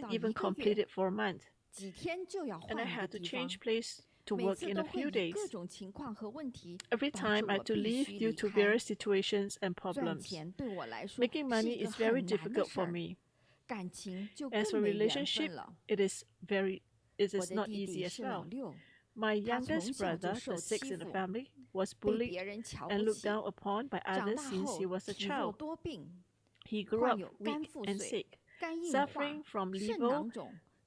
didn't even complete it for a month, 几天就要 and I 换一个 had to 地方， change place to 每 work 次 in 都 a 会 few 以 days. 各种情况和问题 Every 导 time 致 I 我 had to 必 leave 须 due 离 to 开。 various situations and 赚 problems. 钱对我来说 Making 是 money 一个 is very 很难的 difficult 事 for 儿， me. 感情就 As 更 for 没缘 relationship, 分了。 it is 我 is 的 not 弟 easy 弟 as 是老 well. 六， My 他从 youngest 小就 brother, 受 the 欺 sixth in the 负， family, was 被 bullied 别人瞧 and 不 looked 起， down upon by 长 others 大 since 后 he was a 体弱 child. 多病， He grew 患 up 有肝 weak 腹 and 水、 sick, 肝硬化、 suffering from 肾 liver, 囊肿、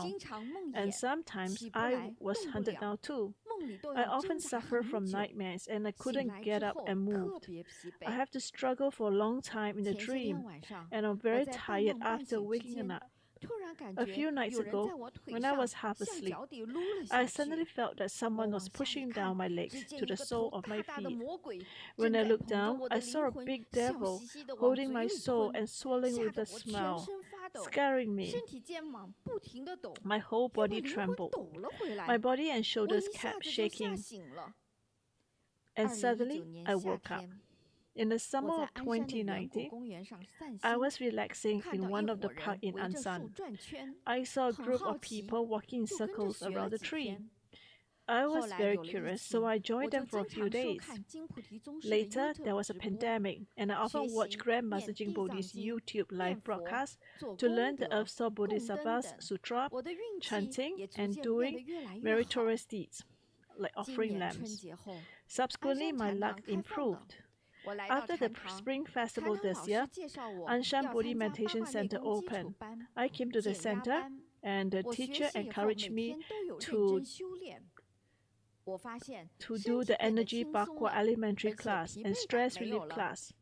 down, and sometimes I was hunted down too. I often suffer from nightmares and I couldn't get up and move. I have to struggle for a long time in the dream, and I'm very tired after waking up. A few nights ago, when I was half asleep, I suddenly felt that someone was pushing down my legs to the sole of my feet. When I looked down, I saw a big devil holding my soul and swirling with a smile, scaring me. My whole body trembled. My body and shoulders kept shaking, and suddenly I woke up. In the summer of 2019, I was relaxing in one of the parks in Ansan. I saw a group of people walking in circles around the tree. I was very curious, so I joined them for a few days. Later, there was a pandemic, and I often watched Grandmaster JinBodhi's YouTube live broadcast to learn the Earthsol Bodhisattva's Sutra, chanting, and doing meritorious deeds, like offering lambs. Subsequently, my luck improved. After the Spring Festival this year, Anshan Bodhi Meditation Center opened. I came to the center, and the teacher encouraged me to do the energy Bakwa elementary class and stress relief class.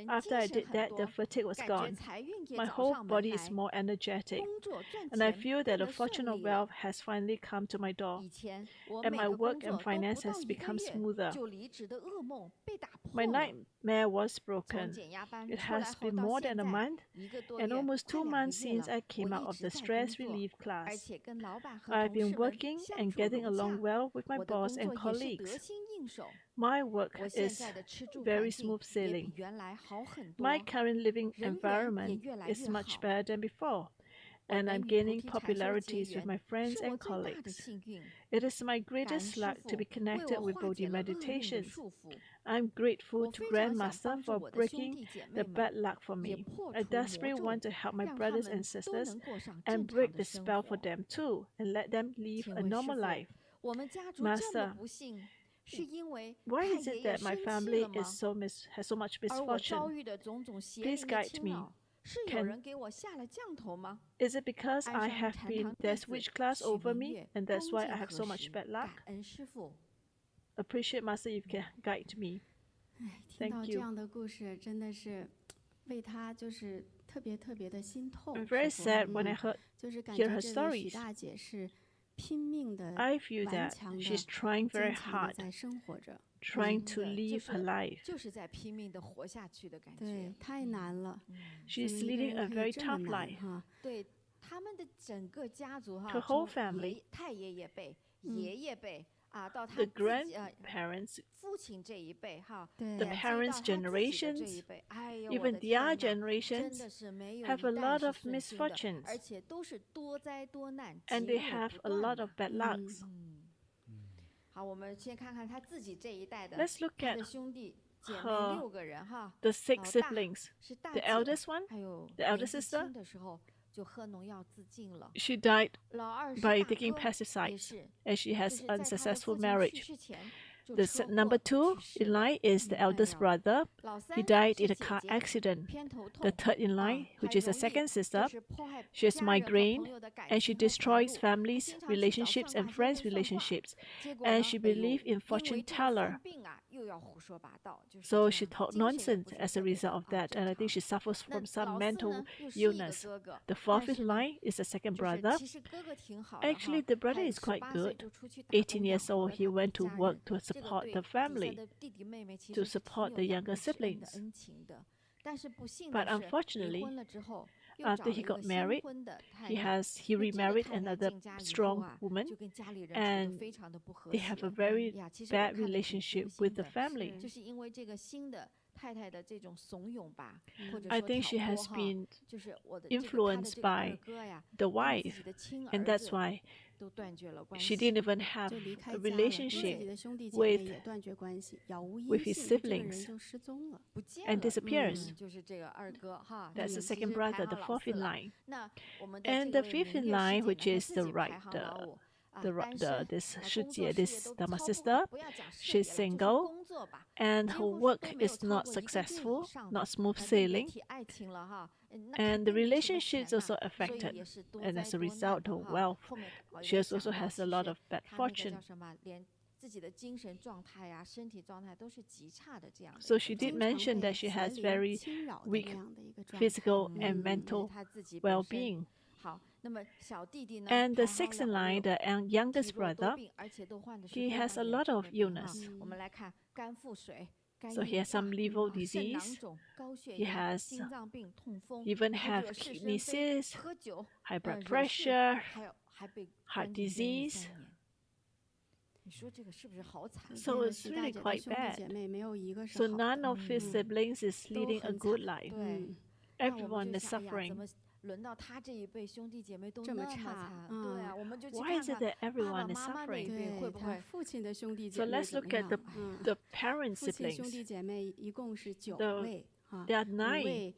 After I did that, the fatigue was gone. My whole body is more energetic, and I feel that the fortune of wealth has finally come to my door, and my work and finance has become smoother. My nightmare was broken. It has been more than a month and almost 2 months since I came out of the stress relief class. I've been working and getting along well with my boss and colleagues. My work is very smooth sailing. My current living environment is much better than before, and I'm gaining popularities with my friends and colleagues. It is my greatest luck to be connected with Bodhi meditations. I'm grateful to Grandmaster for breaking the bad luck for me. I desperately want to help my brothers and sisters and break the spell for them too, and let them live a normal life. Master, why is it that my family is has so much misfortune? Please guide me. Is it because I have been there's witch class over me, and that's why I have so much bad luck? Appreciate Master if you can guide me. Thank you. I'm very sad when I hear her stories. I feel that she's trying very hard, trying to live her life. She's leading a very tough life. Her whole family, the grandparents, the parents' generations, even their generations have a lot of misfortunes, and they have a lot of bad lucks. Let's look at the 6 siblings. The eldest one, the elder sister, she died by taking pesticides, and she has unsuccessful marriage. The number 2 in line is the eldest brother. He died in a car accident. The third in line, which is the second sister, she has migraine, and she destroys families, relationships, and friends' relationships. And she believes in fortune teller. So she talked nonsense as a result of that, and I think she suffers from some mental illness. The fourth in line is the second brother. Actually, the brother is quite good. 18 years old, he went to work to support the family, to support the younger siblings. But unfortunately, after he got married, he remarried another strong woman, and they have a very bad relationship with the family. I think she has been influenced by the wife, and that's why she didn't even have a relationship with his siblings and disappears. That's the second brother, the fourth in line. And the fifth in line, which is this Shijie, this Dharma sister, she's single, and her work is not successful, not smooth sailing, and the relationship is also affected, and as a result of wealth, she also has a lot of bad fortune. So she did mention that she has very weak physical and mental well-being. And the sixth in line, the youngest brother, he has a lot of illness. So he has some liver disease. He has even have kidney disease, high blood pressure, heart disease. So it's really quite bad. So none of his siblings is leading a good life. Everyone is suffering. Why is it that everyone is suffering? So let's look at the parent siblings. There are 9.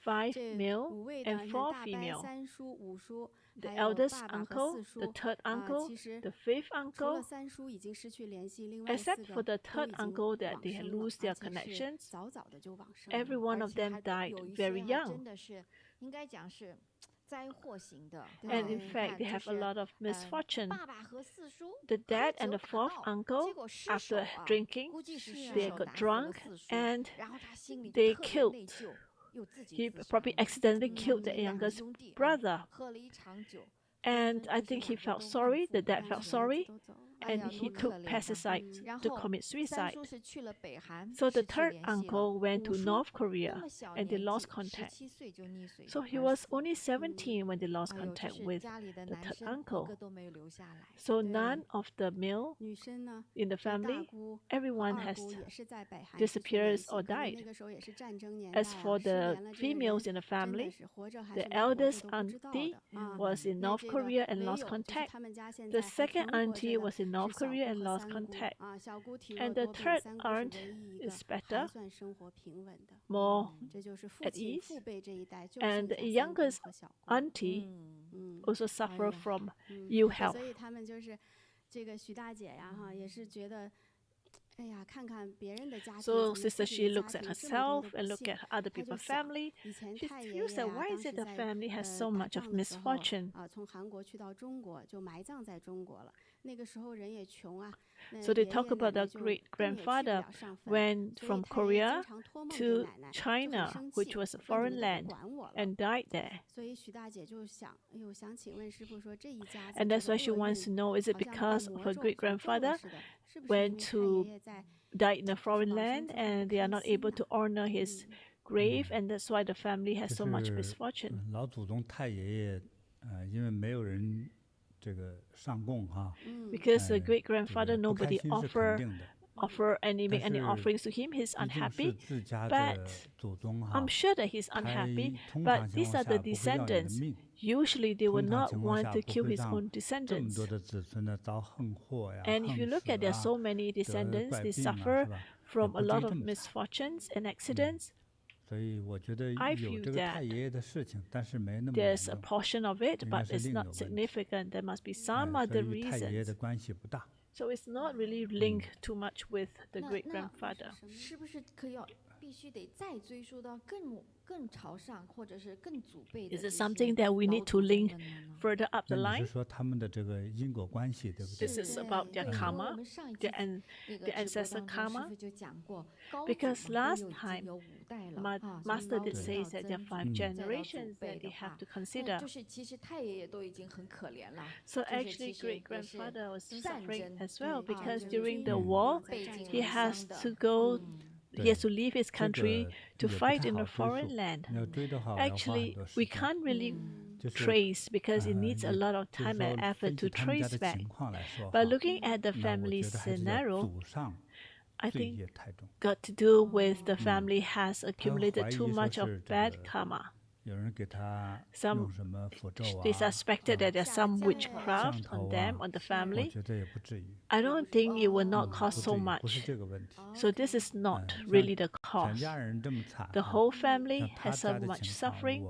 5 male and 4 female. The eldest uncle, the third uncle, the fifth uncle, except for the third uncle that they lose their connections, every one of them died very young. And in fact, they have a lot of misfortune. The dad and the fourth uncle, after drinking, they got drunk and they killed. He probably accidentally killed the youngest brother. And I think he felt sorry, the dad felt sorry, and he took pesticides to commit suicide. So the third uncle went to North Korea and they lost contact. So he was only 17 when they lost contact with the third uncle. So none of the male in the family, everyone has disappeared or died. As for the females in the family, the eldest auntie was in North Korea and lost contact. The second auntie was in North Korea and lost contact. And the third aunt is better, more at ease. And the youngest auntie also suffer from ill health. So Sister She looks at herself and look at other people's family. She feels that why is it the family has so much of misfortune? So they talk about the great-grandfather went from Korea to China, which was a foreign land, and died there. And that's why she wants to know, is it because of her great-grandfather died in a foreign land and they are not able to honor his grave, and that's why the family has so much misfortune. 老祖宗太爷爷，因为没有人这个上供哈。Because the great grandfather, nobody offer any make any offerings to him. He's unhappy, but I'm sure that he's unhappy. But these are the descendants. Usually, they will not want to kill his own descendants. And if you look at, there are so many descendants, they suffer from a lot of misfortunes and accidents. I feel that there's a portion of it, but it's not significant. There must be some other reasons. So it's not really linked too much with the great-grandfather. Is it something that we need to link further up the line? This is about their karma, their ancestral karma. Because last time, Master did say that there are 5 generations that they have to consider. So actually, great-grandfather was suffering as well, because during the war, he has to leave his country to fight in a foreign land. Actually, we can't really trace because it needs a lot of time and effort to trace back. But looking at the family scenario, I think got to do with the family has accumulated too much of bad karma. They suspected that there's some witchcraft on them, on the family. I don't think it will not cost so much. So this is not really the cause. The whole family has so much suffering.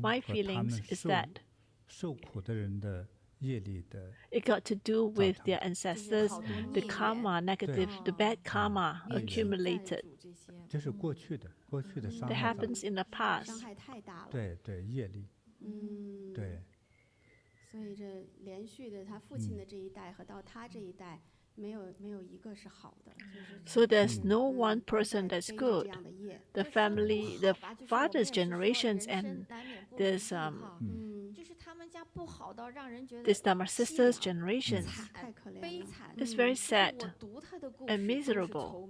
My feelings is that it got to do with their ancestors, the karma, the bad karma accumulated. That happens in the past. 所以这连续的，他父亲的这一代和到他这一代，没有一个是好的。So there's no one person that's good. The family, the father's generations, and this my sister's generations. It's very sad and miserable.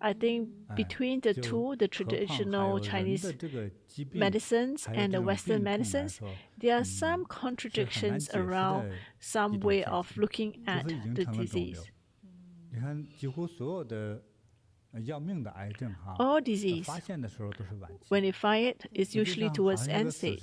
I think between the two, the traditional Chinese medicines and the Western medicines, there are some contradictions around some way of looking at the disease. All disease, when you find it, is usually towards end states.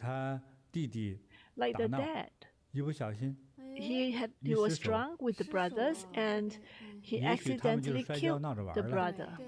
他弟弟 Like the 打闹， dad. 一不小心， He was drunk with the brothers and he 也许他们就 accidentally 摔跤 killed 闹着玩 the 了， brother. 对，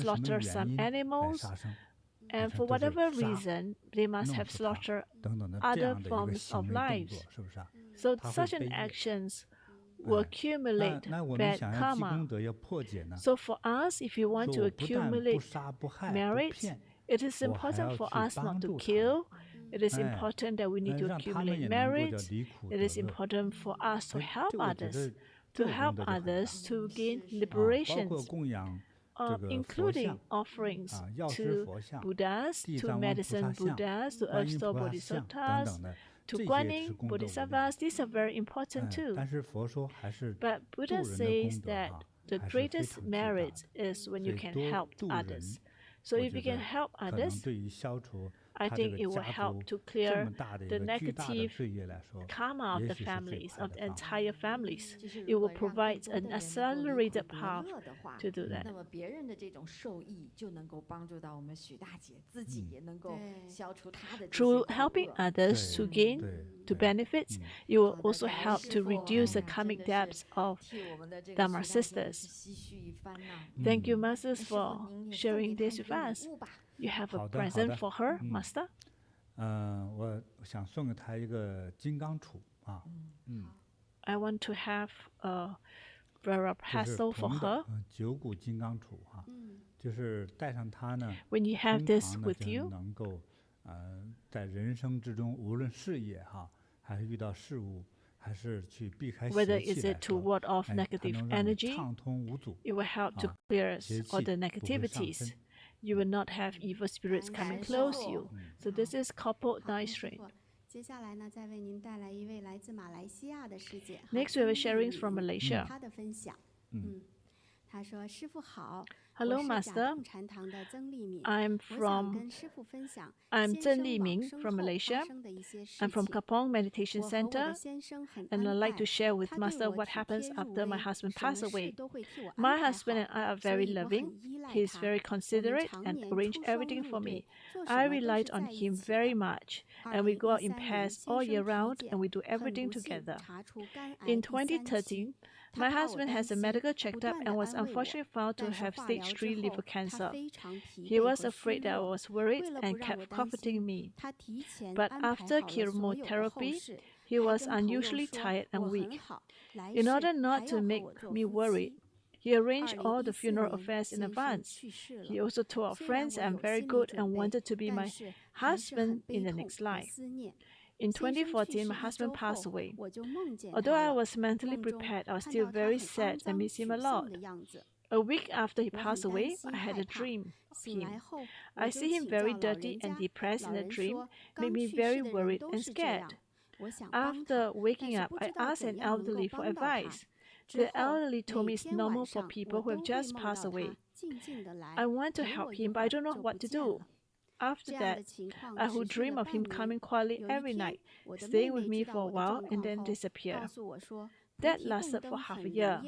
slaughter some animals, and for whatever reason, they must have slaughtered other forms of lives. So such an actions will accumulate bad karma. So for us, if you want to accumulate merits, it is important for us not to kill. It is important that we need to accumulate merits. It is important for us to help others to gain liberation. including offerings to Buddhas, to medicine Buddhas, to Earth-store Bodhisattvas, to Guanyin Bodhisattvas. These are very important too. But Buddha says that the greatest merit is when you can help others. So if you can help others, I think it will help to clear the negative karma of the families, of the entire families. It will provide an accelerated path to do that. Through helping others to gain, to benefit, it will also help to reduce the karmic debts of Dharma sisters. Thank you, Masters, for sharing this with us. You have a present for her, Master? 我想送给她一个金刚杵啊。I want to have a Vajra pestle for her. 九股金刚杵啊，就是带上它呢。 When you have this with you, 能够在人生之中，无论事业哈，还是遇到事物，还是去避开邪气 whether is it to ward off 来说， negative energy, 畅通无阻。 it will help to clear all the negativities. You will not have evil spirits coming close you. So this is coupled nicely. 接下来呢，再为您带来一位来自马来西亚的师姐。 Next, we have sharings from Malaysia. 她的分享。她说：“师父好。” Hello, Master. I'm Zheng Liming from Malaysia. I'm from Kapong Meditation Center, and I'd like to share with Master what happens after my husband passed away. My husband and I are very loving. He's very considerate and arranged everything for me. I relied on him very much, and we go out in pairs all year round, and we do everything together. In 2013, my husband has a medical checkup and was unfortunately found to have stage 3 liver cancer. He was afraid that I was worried and kept comforting me. But after chemotherapy, he was unusually tired and weak. In order not to make me worried, he arranged all the funeral affairs in advance. He also told our friends I'm very good and wanted to be my husband in the next life. In 2014, my husband passed away. Although I was mentally prepared, I was still very sad and miss him a lot. A week after he passed away, I had a dream of him. I see him very dirty and depressed in the dream, made me very worried and scared. After waking up, I asked an elderly for advice. The elderly told me it's normal for people who have just passed away. I want to help him, but I don't know what to do. After that, I would dream of him coming quietly every night, staying with me for a while and then disappear. That lasted for half a year.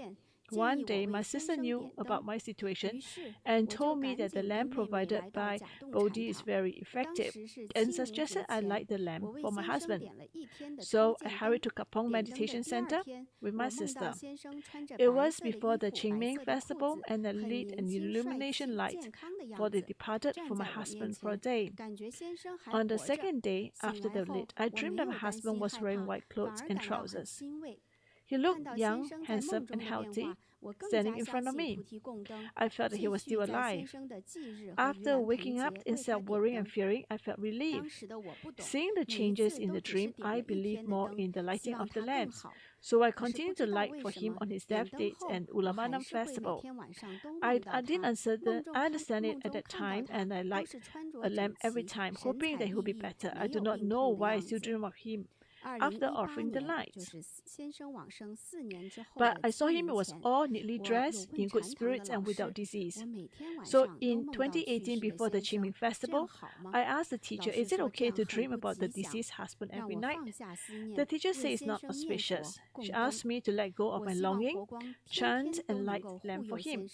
One day, my sister knew about my situation and told me that the lamp provided by Bodhi is very effective and suggested I light the lamp for my husband. So I hurried to Kapong Meditation Center with my sister. It was before the Qingming Festival, and I lit an illumination light for the departed for my husband for a day. On the second day after the lit, I dreamed that my husband was wearing white clothes and trousers. He looked young, handsome, and healthy, standing in front of me. I felt that he was still alive. After waking up, instead of worrying and fearing, I felt relieved. Seeing the changes in the dream, I believed more in the lighting of the lamps. So I continued to light for him on his death date and Ulamanam Festival. I didn't understand it at that time, and I light a lamp every time, hoping that he would be better. I do not know why I still dream of him after offering the lights. But I saw him was all neatly dressed, in good spirits and without disease. So in 2018, before the Qingming Festival, I asked the teacher, is it okay to dream about the deceased husband every night? The teacher said it's not auspicious. She asked me to let go of my longing, chant and light lamp for him.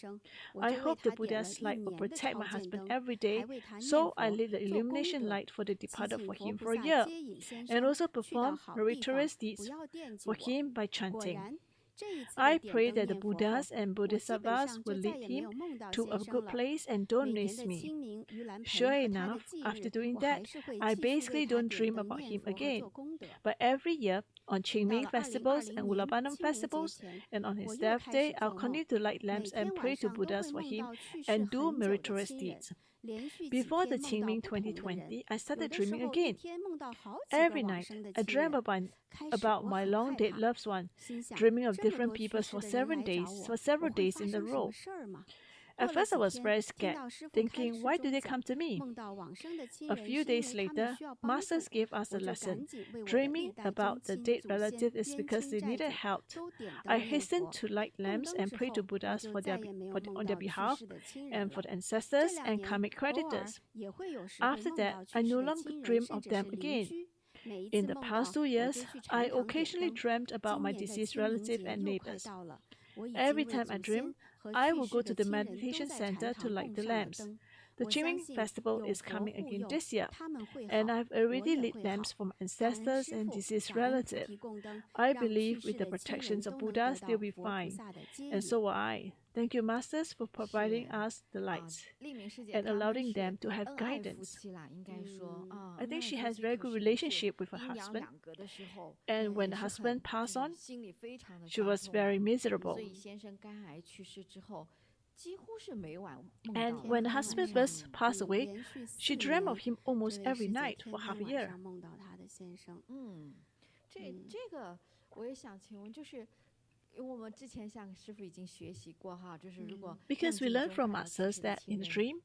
I hope the Buddha's light will protect my husband every day, so I lit the illumination light for the departed for him for a year, and also perform meritorious deeds for him by chanting. I pray that the Buddhas and Bodhisattvas will lead him to a good place and don't miss me. Sure enough, after doing that, I basically don't dream about him again. But every year, on Qingming festivals and Ulabanam festivals, and on his death day, I'll continue to light lamps and pray to Buddhas for him and do meritorious deeds. Before the Qingming 2020, I started dreaming again. Every night, I dreamt about my long-dead loved one, dreaming of different people for several days in a row. At first, I was very scared, thinking, why do they come to me? A few days later, masters gave us a lesson. Dreaming about the dead relative is because they needed help. I hastened to light lamps and pray to Buddhas on their behalf and for the ancestors and karmic creditors. After that, I no longer dream of them again. In the past 2 years, I occasionally dreamt about my deceased relative and neighbors. Every time I dream, I will go to the meditation center to light the lamps. The Qingming Festival is coming again this year, and I've already lit lamps for my ancestors and deceased relatives. I believe with the protections of Buddhas, they'll be fine, and so will I. Thank you, Masters, for providing us the lights and allowing them to have guidance. I think she has very good relationship with her husband, and when the husband passed on, she was very miserable. And when the husband first passed away, she dreamt of him almost every night for half a year. Because we learned from masters that in the dream,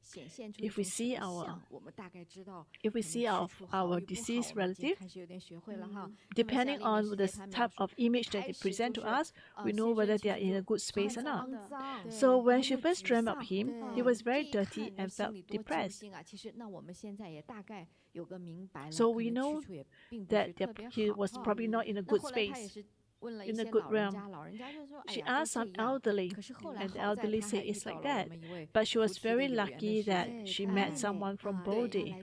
if we see our deceased relative, depending on the type of image that they present to us, we know whether they are in a good space or not. So when she first dreamt of him, he was very dirty and felt depressed. So we know that he was probably not in a good space, in a good realm. She asked some elderly, and the elderly said it's like that. But she was very lucky that she met someone from Bodhi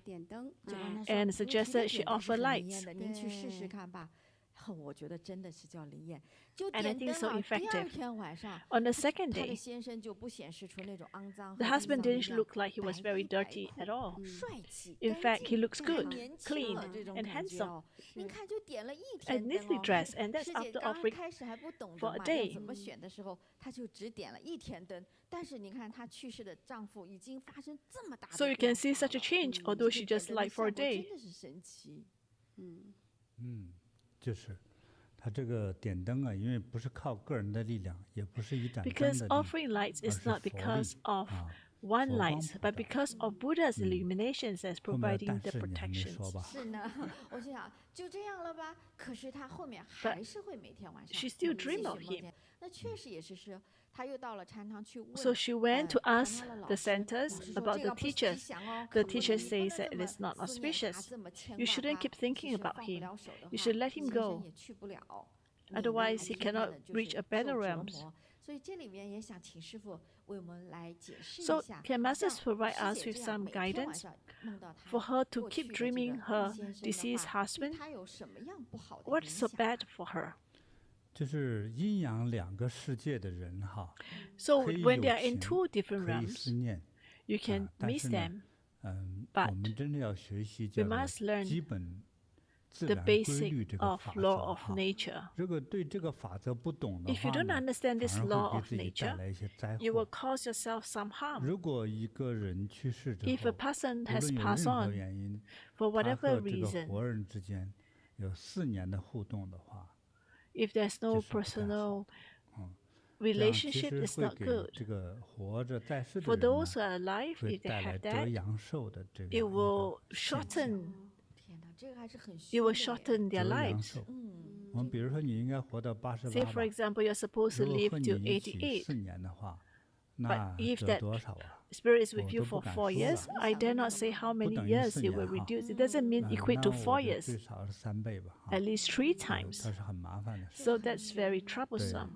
and suggested she offer lights. And I think it's so effective. On the second day, the husband didn't look like he was very dirty at all. In fact, he looks good, clean, and handsome, and neatly dressed, and that's after offering for a day. So you can see such a change, although she just lied for a day. 就是它这个点灯啊，因为不是靠个人的力量，也不是一盏灯 Because 的力， offering lights is not because of one light, but because of Buddha's illuminations that's 后面的 providing 但 the 是你还没 protections. 说吧？是呢，我心想就这样了吧？可是他后面还是会每天晚上 she still 继续 dreamed of 梦 him. 见。那确实也是，他又到了禅堂去问。 So she went to ask 禅堂的 the 老师 centers 老师说 about 这 the 个不吉 teachers. 祥哦 The 可不 teacher 能你不 says 能 that 这 it is 么 not 思念他 auspicious. 这么牵 You 挂 shouldn't 他 keep thinking 即使 about 放不 him. 了手的 You 话 should let him 先生 go. 也去不了。 Otherwise, he cannot reach a better realms. 所以这里面也想请师傅为我们来解释一 So 下。 can masters provide 像 us 师姐 with 这样 some 每天晚 guidance 上梦到他 for her to 过 keep 去的这 dreaming 个 her 先生的 deceased 话 husband? 他有什么样不好的 What's 影 so 响？ bad for her? 就是阴阳两个世界的人哈， So 可以 when 有 they are in 情， two different 可以 realms, 思念， you can 但 miss 是呢， them. 我 But 们真的要学习 we 叫做 must learn 基本自 the 然规律 basic 这个 of 法则 law of 哈。 nature. 如果对这个法则不懂的 If you 话 don't 呢， understand this 反 law 而会 of 给自己带 nature, 来一些灾 you will 祸。 cause yourself some harm. 如果一个人去世之 If a 后， person 无 has 论有 passed 任何 on 原因， for 他 whatever 和这个 reason, 活人之间有4年的互动的话， if there's no 就是不太好。 personal 这样其 relationship, 实 it's 会 not 给 good. 这个活着在世的 For 人呢， those who are alive, 会 if they 带来 have 折 that, 阳寿的这个 it 一个 will 现象。 shorten. 天哪，这个还是很 It 虚 will 的耶。 shorten their 折阳 lives. 寿。我们比如说你应该活到 Say, 88 for 吧， example, you're supposed to 如果 live 和 till 你一起88. 4年的话，那 if 折 that 多少啊？ Spirit is with 我 you 都不 for 敢 4 说 years. 了。 I dare not say how 不 many 等于 years 4 it will 年哈。 reduce. It doesn't mean 那 equate 那 to 我 4就 years, 最少是3倍吧哈 at。least 3 times. 它是很麻烦的事。 So that's very troublesome.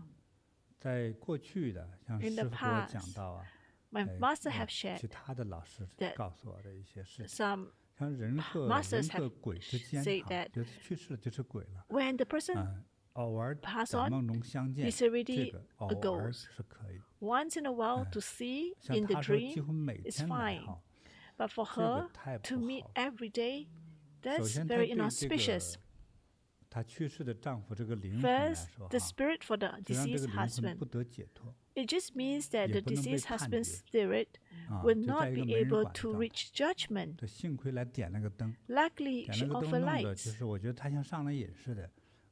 在过去的，像 In 师 the 傅给我 past, 讲到啊， My 哎 master 我 have shared 其他的老师 that 告诉我的一些事情， some 像人和 masters 人和 have 鬼之间 said 哈， that 就是去世了就是鬼了， when the person 偶尔 pass 在 on, 梦中相见， it's 这 already 个 a 偶尔 ghost. 是可以。 Once in a while to see 像 in the 他说几 dream 乎每 is 天来 fine. 哈， But for 这个 her 太 to 不 meet 好。 every day, 首 that's 先，她 very 对这 inauspicious. 个她去世的丈夫这个灵魂来 First, 说 the 哈， spirit for the 就让这 deceased 个灵魂 husband. 不得解脱 It just means that 也 the 不能被 deceased 判 husband's 决 spirit 啊， will 就在 not 一个 be 没人 able 管的 to 状态。 reach judgment. 这幸亏来点了个灯， Luckily, 点 she 了个灯 offered 弄的，就 lights. 是我觉得他像上了瘾似的。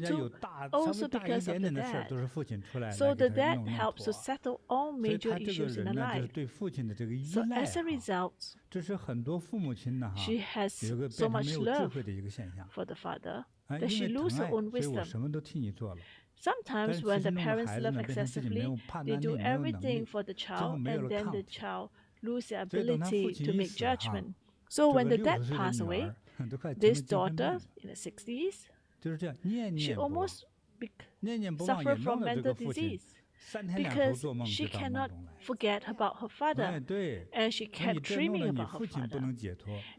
total, also because of the dad. So the dad helps to settle all major issues in her life. So as a result, she has so much love for the father that she loses her own wisdom. Sometimes when the parents love excessively, they do everything for the child, and then the child loses their ability to make judgment. So when the dad passed away, this daughter in the 60s, she almost suffered from mental disease because she cannot forget about her father, and she kept dreaming about her father.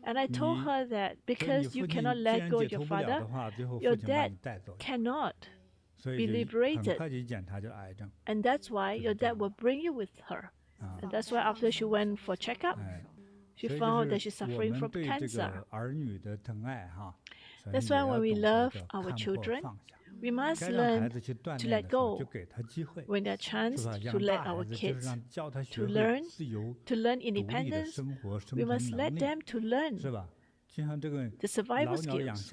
And I told her that because you cannot let go of your father, your dad cannot be liberated. And that's why your dad will bring you with her. And that's why after she went for checkup, she found that she's suffering from cancer. That's why when we love our children, we must learn to let go. When there are chance to let our kids to learn independence, we must let them to learn the survival skills.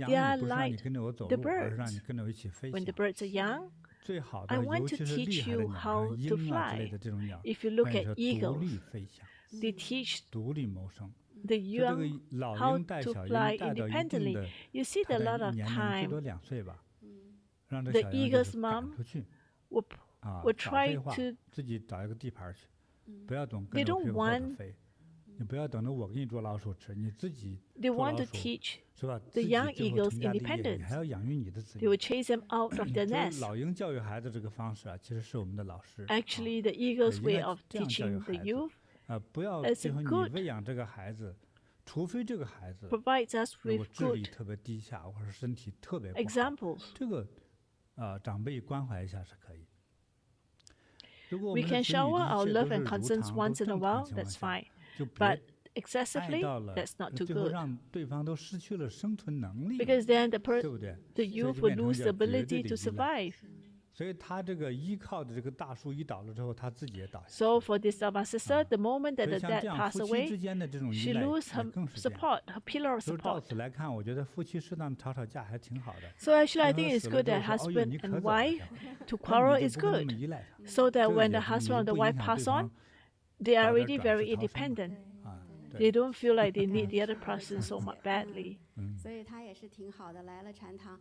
They are like the birds. When the birds are young, I want to teach you how to fly. If you look at eagles, they teach the young how to fly independently. You see that a lot of time, the eagle's mom will try to, they don't want, they want to teach the young eagles independence. They will chase them out of their nest. Actually, the eagle's way of teaching the youth is good, provides us with good examples. We can shower our love and concerns once in a while, that's fine. But excessively, that's not too good. Because then the youth will lose the ability to survive. So for this my sister, the moment that the dad passed away, she loses her support, her pillar of support. So actually I think it's good that husband and wife to quarrel is good, so that when the husband or the wife pass on, they are already very independent. They don't feel like they need the other person so much badly. 所以他也是挺好的，来了禅堂，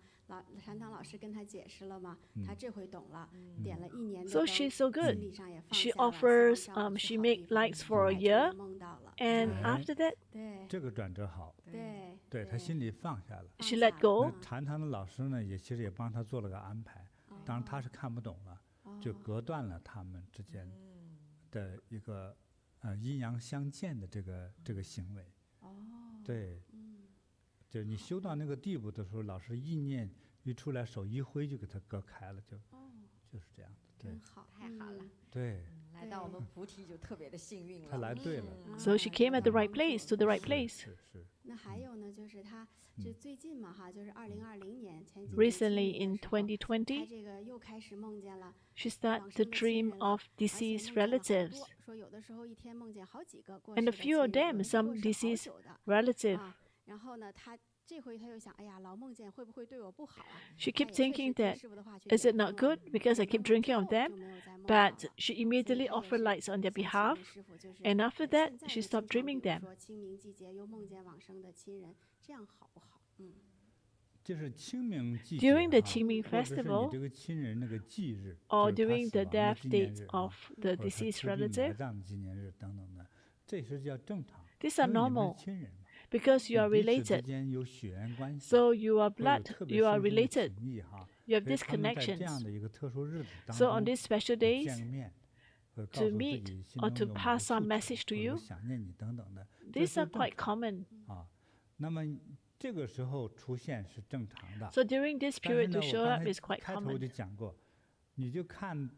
禅堂老师跟他解释了嘛，他这回懂了，点了1年的灯， So she's so good. 心理上也放 She 下了， offers, she make lights for a year, 梦到了， and after that, 对，这个转折好，对，对他心里放下了。 she let go. 那禅堂的老师呢，其实也帮他做了个安排，当然他是看不懂了，就隔断了他们之间的一个阴阳相见的这个行为。对，就你修到那个地步的时候，老师意念一出来，手一挥就给他割开了，就是这样子。对，真好，太好了。对，来到我们菩提就特别的幸运了。他来对了。So she came at the right place, to the right place. 是。那还有呢，就是他就最近嘛哈，就是2020年前几年 Recently in 他 2020, 这个又开始梦见了 she started to dream of deceased relatives. 说有的时候一天梦见好几个过 And 世 a 的 few of 亲 them, 人 some 过世好 deceased 久的 relative. 然后呢，他这回他又想，哎呀，老梦见会不会对我不好啊？ She 他 kept 也确实 thinking 听 that, 师傅的话去 is 解 it not 梦了 good because I keep 解梦 drinking of 之后 them? 就没有再梦到 But 了 she immediately offered lights on their behalf, 师傅就是 and after that, 现在 she 就 stopped 经常 dreaming 比如 them. 说清明季节又梦见往生的亲人，这样好不好？就是清明季节 During the 哈 Qingming 或者是你 Festival, 这个亲人那个忌日 or 就是他 during 死 the 亡的 death 纪念 dates 日啊 of the 或者他 deceased 出殡埋 relative, 葬纪念日等等的，这是叫正常。 these are 因为你们 normal 是亲人嘛， because you are 彼此之 related. 间有血缘关系， So you are 会有 blood, 特别 you are 深深的 related, 情谊哈。 you have 所以 these 他们在这样 connections. 的一个特殊日子当 So on 中 these special 会 days, 见个面，会告 to 诉自 meet 己心 or 中 to 有某个 pass some 诉求 message to 或者 you, 想念你等等的，这 these 都 are 正 quite 常 common. 啊。那么这个时候出现是正常的。 So during this 但是 period 呢， to 我 show 刚 up 才 is quite 开头就 common. 讲过，你就看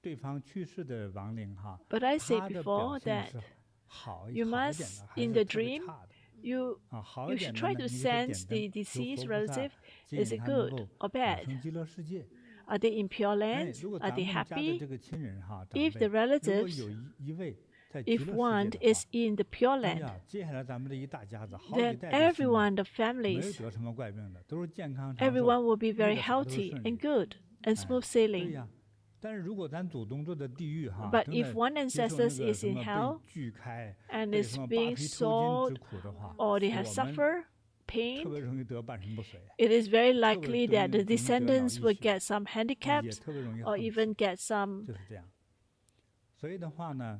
对方去世的亡灵哈， But I said 他的 before 表现 that 是好 you 好一点 must, 的，还 in 是 the 特别 dream, 差的 you 啊？好 you 一点 should 的 try 呢， to 你给他 sense 点 the 灯，求 deceased 佛菩萨 relative. 建 Is 议 it 他能 good 够 or 往 bad? 生极乐世界。 Are they in Pure 哎， Land? 如果 Are 咱 they 们家的 happy? 这个亲人哈，长 If 辈， the 如果 relatives, 有一位在极 if 乐 one 世界的 is 话， in the Pure 哎 Land, 呀，接下来咱们这一大家子好几 then 代的亲人， everyone, the 没有 families, 得什么怪病的，都是健康长寿， everyone will be 遇 very 到啥都是 healthy 顺 and 利。 good and 哎， smooth 对 sailing. 呀。但是如果咱祖宗做的地狱哈， But 正 if 在 one 接受那 ancestor 个 is 什 in 么被 hell 锯开、 and 被 is 什么 being 扒皮抽筋之 sawed 苦的话， or they 我 have 们 suffered 特 pain, 别容易得半身不遂， it is very 特别 likely 容 that the 易得脑 descendants 溢 will 血， get some 也 handicaps 特别容易 or 横死， even get some 就是这样。所以的话呢，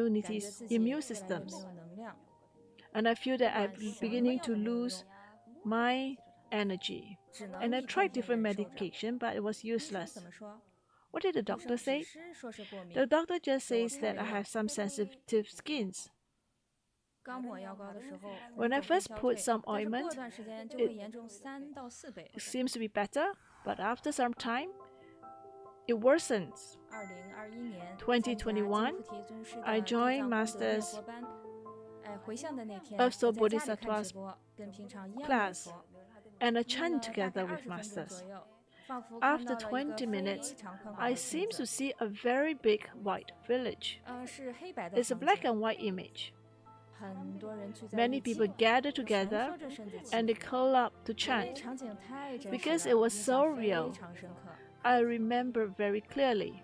immune systems. And I feel that I'm beginning to lose my energy. And I tried different medication, but it was useless. What did the doctor say? The doctor just says that I have some sensitive skins. When I first put some ointment, it seems to be better, but after some time, it worsens. 2021, I joined Master's also Bodhisattva's class and I chant together with masters. After 20 minutes, I seem to see a very big white village. It's a black and white image. Many people gather together and they call up to chant. Because it was so real, I remember very clearly.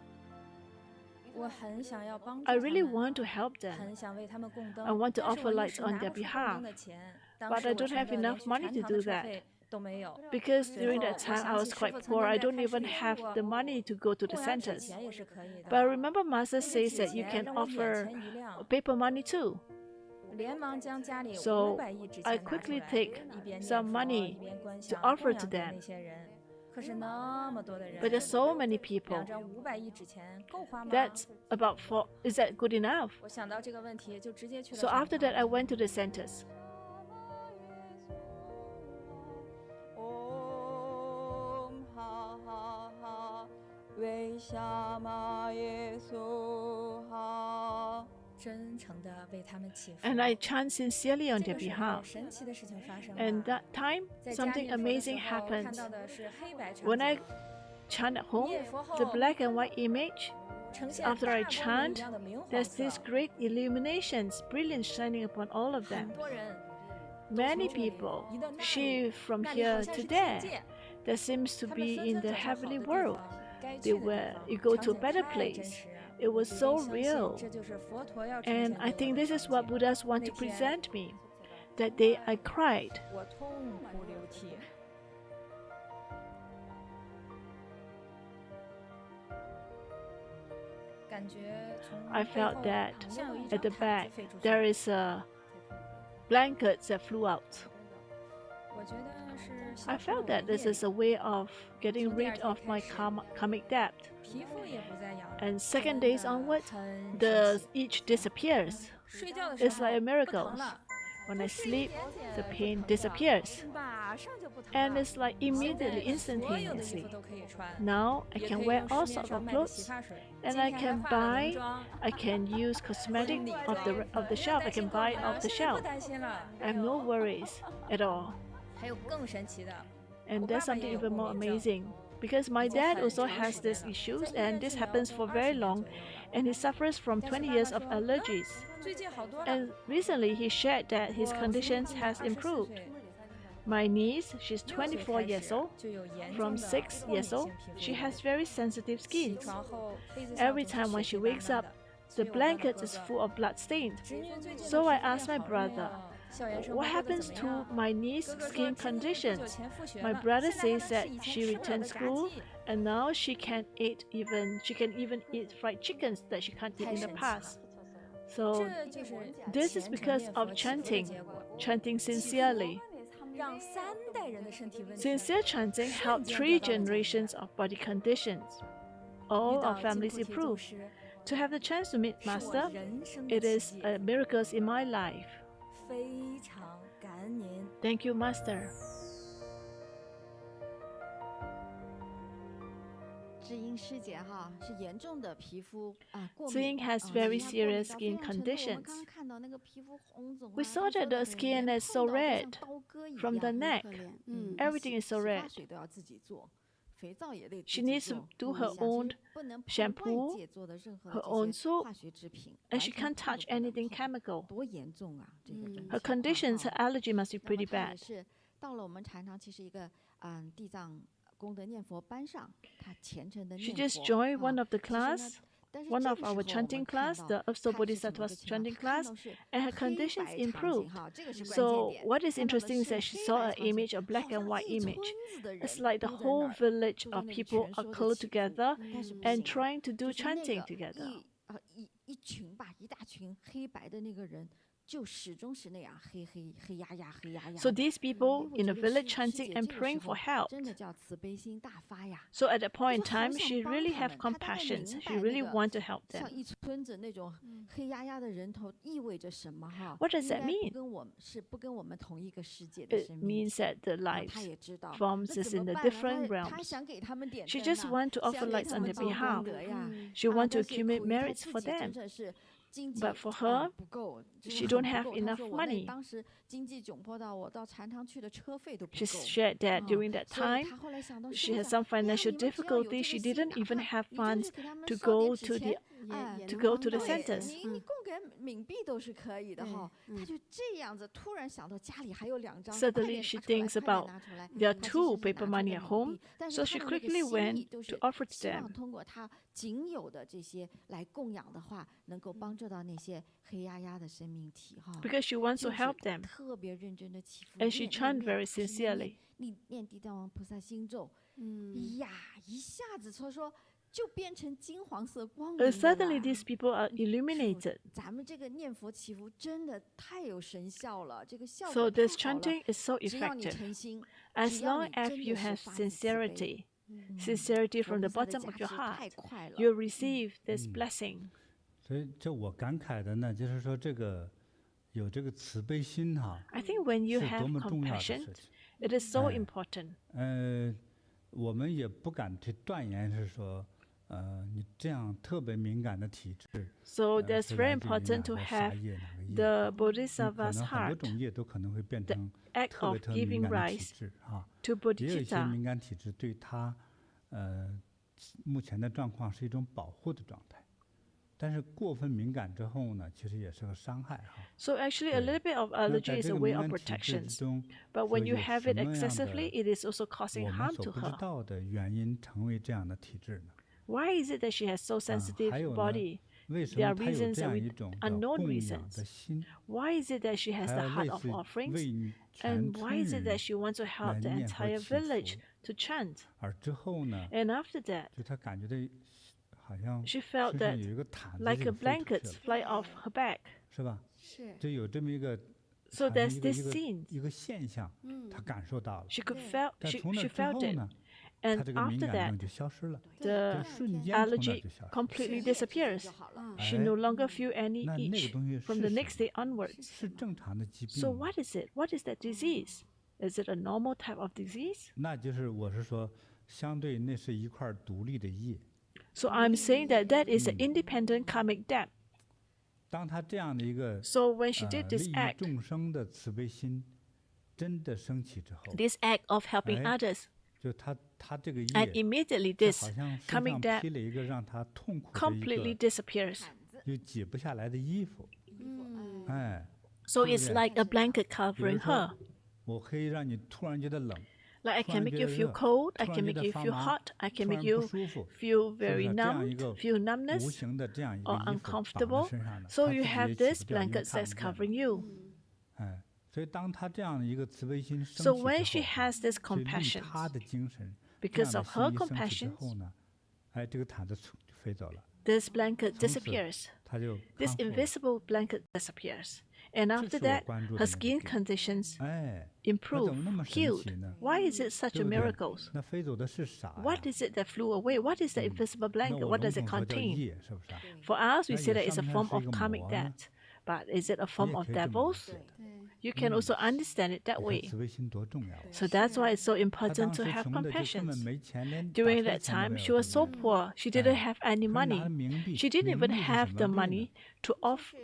I really want to help them. I want to offer lights on their behalf, but I don't have enough money to do that. Because during that time I was quite poor, I don't even have the money to go to the centers. But I remember Master says that you can offer paper money too. So I quickly take some money to offer to them. But there's so many people. That's about 4. Is that good enough? So after that, I went to the centers. And I chant sincerely on their behalf. And that time, something amazing happened. When I chant at home, the black and white image, after I chant, there's this great illuminations, brilliance shining upon all of them. Many people shift from here to there. There seems to be in the heavenly world. You go to a better place. It was so real. And I think this is what Buddhas want to present me. That day I cried. I felt that at the back there is a blanket that flew out. I felt that this is a way of getting rid of my karmic debt. And 2nd days onward, the itch disappears. It's like a miracle. When I sleep, the pain disappears. And it's like immediately, instantaneously. Now I can wear all sorts of clothes. And I can use cosmetic of the shelf. I can buy off the shelf. I have no worries at all. And that's something even more amazing. Because my dad also has these issues, and this happens for very long, and he suffers from 20 years of allergies. And recently he shared that his conditions has improved. My niece, she's 24 years old. From 6 years old, she has very sensitive skin. Every time when she wakes up, the blanket is full of blood stains. So I asked my brother, what happens to my niece's skin conditions? My brother says that she returned school and now she can even eat fried chickens that she can't eat in the past. So this is because of chanting sincerely. Sincere chanting helped 3 generations of body conditions. All our families improve. To have the chance to meet Master, it is a miracle in my life. Thank you, Master. Ziying has very serious skin conditions. We saw that the skin is so red from the neck. Everything is so red. She needs to do her own shampoo, her own soap, and she can't touch anything chemical. Her conditions, her allergy must be pretty bad. She just joined one of the class, one of our chanting class, the auspicious Bodhisattva's chanting class, and her conditions improved. So what is interesting is that she saw an image, a black and white image. It's like the whole village of people are called together and trying to do chanting together. So these people in the village chanting and praying for help. So at that point in time, she really have compassion. She really want to help them. What does that mean? It means that the life forms is in the different realms. She just want to offer lights on their behalf. She want to accumulate merits for them. But for her, she don't have enough money. She shared that during that time, she had some financial difficulty. She didn't even have funds to go to the centers. Suddenly, she thinks about there are 2 paper money at home, so she quickly went to offer to them. Because she wants to help them. And she chant very sincerely. Suddenly these people are illuminated. So this chanting is so effective. As long as you have sincerity from the bottom of your heart, you'll receive this blessing. 所以这我感慨的呢，就是说有这个慈悲心哈， I think when you 是 have 多么重要的 compassion, 事情。 it is so important. 我们也不敢去断言是说，你这样特别敏感的体质， So that's 是 very 来自于 important 哪 to 个 have 杀业哪个业， the 可 Bodhisattva's 能很多 heart 种业都可能会变成 act 特 of 别敏 giving 感的体 rise 质哈。 to 也有一些 bodhicitta. 敏感体质对他，目前的状况是一种保护的状态，但是过分敏感之后呢，其实也是个伤害哈。 So actually, a little bit of 那 allergy 在 is 这 a 个 way 敏 of 感体质 protection. 之中， But when 说 you 有 have 什 it 么样 excessively, 的 it is also causing 我们 harm 所 to 不知 her. 道的原因成为这样的体质呢？ Why is it that she has so sensitive 还有呢， body? 为什 There 么 are 他有 reasons 这 that 样 we 一种叫 unknown 供养 reasons. 的心？ Why is it that she has 还 the 要 heart 类 of 似于 offerings? 为全 And why 村 is it 人 that she wants to 来 help the 念和 entire 祈 village 福， to chant? 而之后呢， And after that, 就他感觉到好像 she felt 身上 that 有一个毯子 like 就 a 飞出 blanket 去了， fly off her back. 是吧？是，就有这么一个 So 好像 there's this scene. 一个现象，他感受到了。 She could felt 但 she 从那 she 之 felt 后 it. 呢，他 And 这个敏 after 感 that, 症就消失了， the 就瞬间从那 allergy 就消失了。 completely disappears. She 哎 no longer feel any 那那个 itch 东西 from 是 the 什 next 么？ day onwards. 是正常的疾 So 病吗？ what is it? What is that disease? Is it a normal type of disease? 那就是我是说，相对那是一块独立的业。 So I'm saying that that is an independent karmic debt. 当他这样的一个 So when she did 利 this 益 act, 众生的慈悲心真的升起之后， this act of helping 哎 others, 就他这个 and 业 immediately 就 this 好像身 coming 上 debt 披了一个让他痛苦的 completely 一个 disappears. 又解不下来的衣服。哎， So it's Yeah. like a blanket 比如 covering 说 her. 我可以让你突然觉得冷， Like I 突 can 然 make 觉 you 得 feel 热， cold, I 突 can 然觉 make 得 you 发 feel 麻， hot, I 突 can 然 make 不 you 舒服， feel 是不 very 是这样一 numbed, 个 feel 无 numbness, 形的这样一个 or 衣服绑在 uncomfortable. 身上呢？ So 他 you 自己 have 也 this 起不掉，因为 blanket 看 that's 不见嘛。 covering you. 哎，所以当他这样的一个慈悲心 So 升起 when 之 she 后， has this 所以利 compassion, 他的精神，这样 because 的 of 心 her 一升起之 compassion, 后呢，哎，这个毯子就飞走了， this blanket 从此 disappears. 他就 This 康复了。 invisible blanket disappears. And 这 after 是我 that, 关注 her 的那个 skin 点。 conditions 哎，那 improve, 怎么那么神 healed. 奇呢？ Why is it such 对 a 不对？ miracle? 那飞走的是啥呀？ What is it that flew away? What is the invisible 那 blanket? 我 What 笼 does it 统说叫 contain? 业，是不是啊？ For us, we 那 say 也 that it's 算 a 不 form 上是 of 一个 karmic 魔呢？ debt. But is it a 你 form 也 of 可以这么理 devils? 解的。对， You can also understand it that 你看 way. 慈悲心多重要啊！ So that's why it's so 他 important 当 to 时 have 穷的就根 compassion. 本没钱，连打 During 车 that 钱都 time, 没 she 有， was 对 so 不对？ poor, she didn't have any 可是拿 money. 了冥币， She didn't 冥 even 币是 have 什 the 么币呢？ money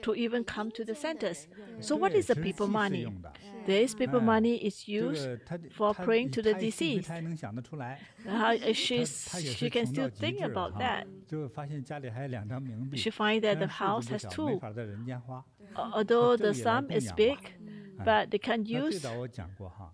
to even come to the centers. So what 对， is the 只是 people 祭祀 money? 用的。 This people 哎 money is 这 used 个他 for 他 praying to the 他细微 deceased. 他也能想得出来， She 也 she 是 can 穷到 still 极 think 致了 about 哈 that. 就发现家里还有2张冥币， She find 虽 that the 然数 house 字不 has 小，没 two. 法在人间花。 Although the 这个也来 sum 供 is 养 big, 嘛。 but they can't 那最 use 早我讲过哈，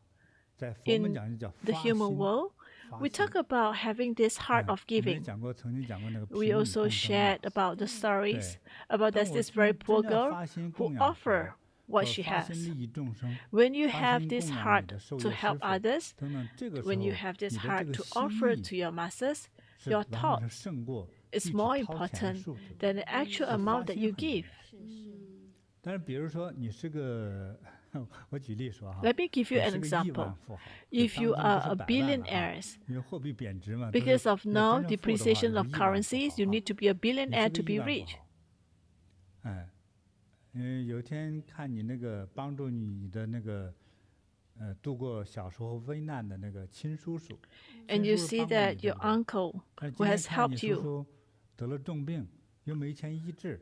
在佛门 in 讲就叫 the 发 human 心， world. 发 We 心。 talk about having this 哎 heart of 我们也 giving. 讲过，曾经讲过那个 We 贫女 also 共生嘛 shared about the stories 对， about 当 there's 我 this very 真 poor 的要 girl 发心 who 供养的时候， offer what 或 she 发心 has. 利益众生， When you 发 have 心 this 供养你 heart 的授 to 业师 help 傅 others, 等等，这个时 when 候 you have this 你的这 heart 个 to 心 offer 意 to your masters, 是 your 往往 thought 是胜过 is 具体 more 掏钱的 important 数字。 than the actual 发 amount that 心 you 很重要 give. 但是比如说你是个，我举例说哈， Let me give you 你 an 是个亿 example. 万富豪，就 If you 当今 are 不是 a 百万了哈， billionaire, 因为货币贬值嘛，都是 because of 要 now 真正富的话 depreciation 是 of 亿万富 currencies, 豪 you 哈 need to be a 你 billionaire 是 to 个 be 亿万富 rich. 豪。哎，有一天看你那个帮助你的那个度过小时候危难的那个亲叔叔， And 亲 you 叔叔 see 帮过你 that 对 your 不对？ uncle 但是 who 今天 has 看你 helped 叔 you, 叔得了重病，又没钱医治，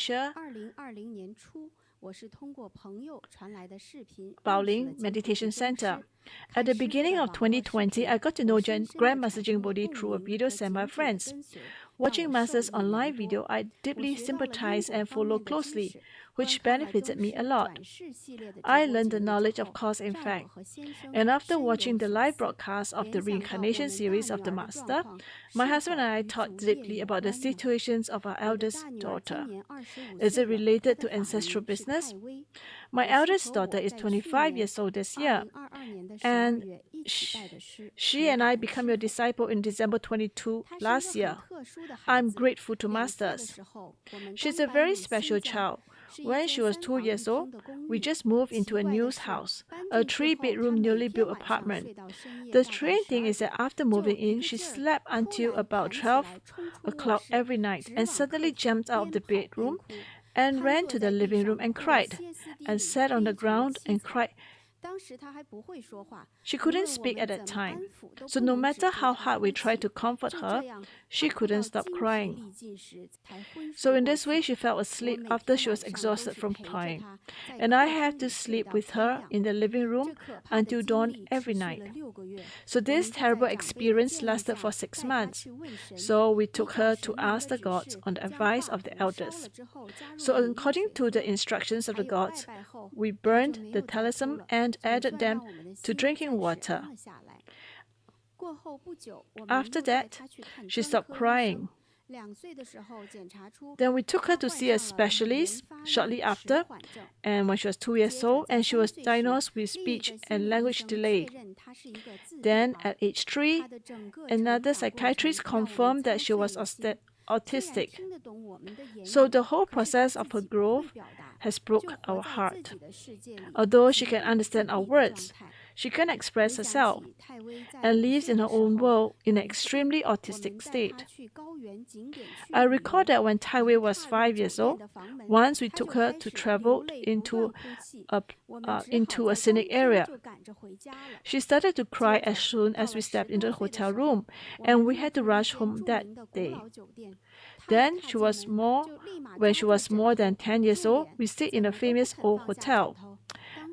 Malaysia, 2020年初，我是通过朋友传来的视频 Baoling Meditation Center. At the beginning of 2020, I got to know Grandmaster JinBodhi through a video sent by friends. Watching Master's online video, I deeply sympathize and follow closely, which benefited me a lot. I learned the knowledge of cause and effect. And after watching the live broadcast of the reincarnation series of the Master, my husband and I thought deeply about the situations of our eldest daughter. Is it related to ancestral business? My eldest daughter is 25 years old this year, and she and I became your disciple in December 22 last year. I'm grateful to Masters. She's a very special child. When she was 2 years old, we just moved into a new house, a 3-bedroom newly built apartment. The strange thing is that after moving in, she slept until about 12 o'clock every night and suddenly jumped out of the bedroom and ran to the living room and cried, and sat on the ground and cried. She couldn't speak at that time, so no matter how hard we tried to comfort her, she couldn't stop crying. So in this way, she fell asleep after she was exhausted from crying, and I had to sleep with her in the living room until dawn every night. So this terrible experience lasted for 6 months. So we took her to ask the gods on the advice of the elders. So according to the instructions of the gods, we burned the talisman and added them to drinking water. After that, she stopped crying. Then we took her to see a specialist shortly after, and when she was 2 years old, and she was diagnosed with speech and language delay. Then at age 3, another psychiatrist confirmed that she was autistic. So the whole process of her growth has broke our heart. Although she can understand our words, she can express herself and lives in her own world in an extremely autistic state. I recall that when Tai was 5 years old, once we took her to travel into a scenic area. She started to cry as soon as we stepped into the hotel room, and we had to rush home that day. Then, when she was more than 10 years old, we stayed in a famous old hotel.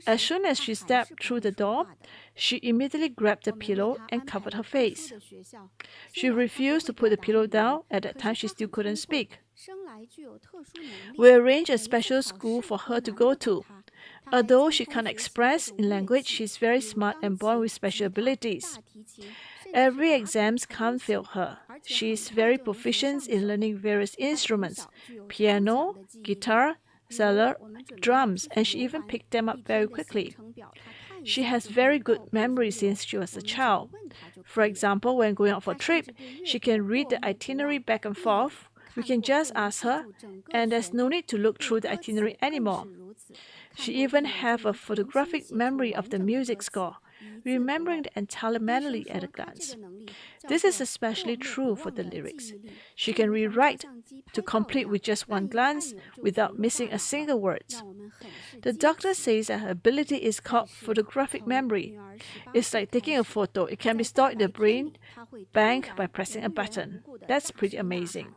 As soon as she stepped through the door, she immediately grabbed the pillow and covered her face. She refused to put the pillow down. At that time, she still couldn't speak. We arranged a special school for her to go to. Although she can't express in language, she's very smart and born with special abilities. Every exam can't fail her. She is very proficient in learning various instruments, piano, guitar, cello, drums, and she even picked them up very quickly. She has very good memory since she was a child. For example, when going out for a trip, she can read the itinerary back and forth. We can just ask her, and there's no need to look through the itinerary anymore. She even has a photographic memory of the music score, remembering the entire melody at a glance. This is especially true for the lyrics. She can rewrite to complete with just one glance without missing a single word. The doctor says that her ability is called photographic memory. It's like taking a photo. It can be stored in the brain bank by pressing a button. That's pretty amazing.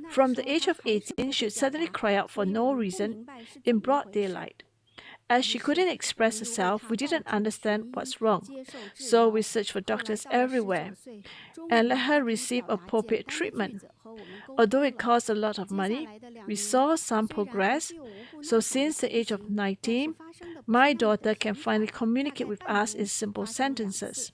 From the age of 18, she would suddenly cry out for no reason in broad daylight. As she couldn't express herself, we didn't understand what's wrong, so we searched for doctors everywhere and let her receive appropriate treatment. Although it cost a lot of money, we saw some progress, so since the age of 19, my daughter can finally communicate with us in simple sentences.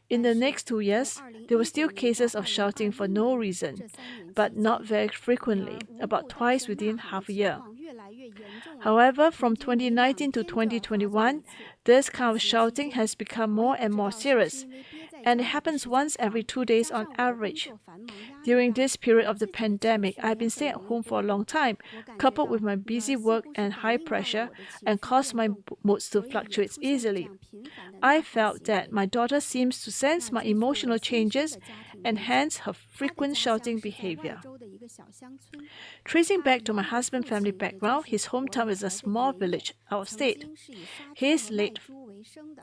In the next 2 years, there were still cases of shouting for no reason, but not very frequently, about twice within half a year. However, from 2019 to 2021, this kind of shouting has become more and more serious, and it happens once every 2 days on average. During this period of the pandemic, I've been staying at home for a long time, coupled with my busy work and high pressure, and caused my moods to fluctuate easily. I felt that my daughter seems to sense my emotional changes and hence her frequent shouting behavior. Tracing back to my husband's family background, his hometown is a small village out of state. His late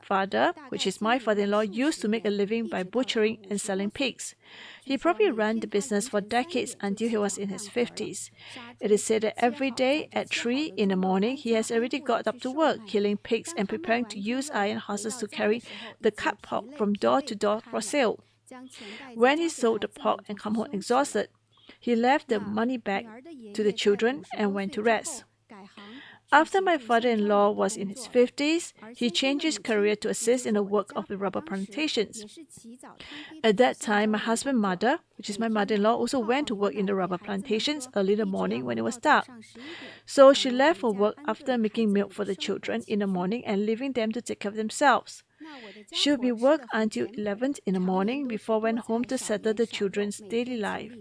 father, which is my father-in-law, used to make a living by butchering and selling pigs. He probably ran the business for decades until he was in his 50s. It is said that every day at 3 in the morning, he has already got up to work, killing pigs and preparing to use iron horses to carry the cut pork from door to door for sale. When he sold the pork and come home exhausted, He left the money back to the children and went to rest. After my father-in-law was in his 50s, he changed his career to assist in the work of the rubber plantations. At that time, my husband's mother, which is my mother-in-law, also went to work in the rubber plantations early in the morning when it was dark. So she left for work after making milk for the children in the morning and leaving them to take care of themselves. She would be work until 11 in the morning before went home to settle the children's daily life.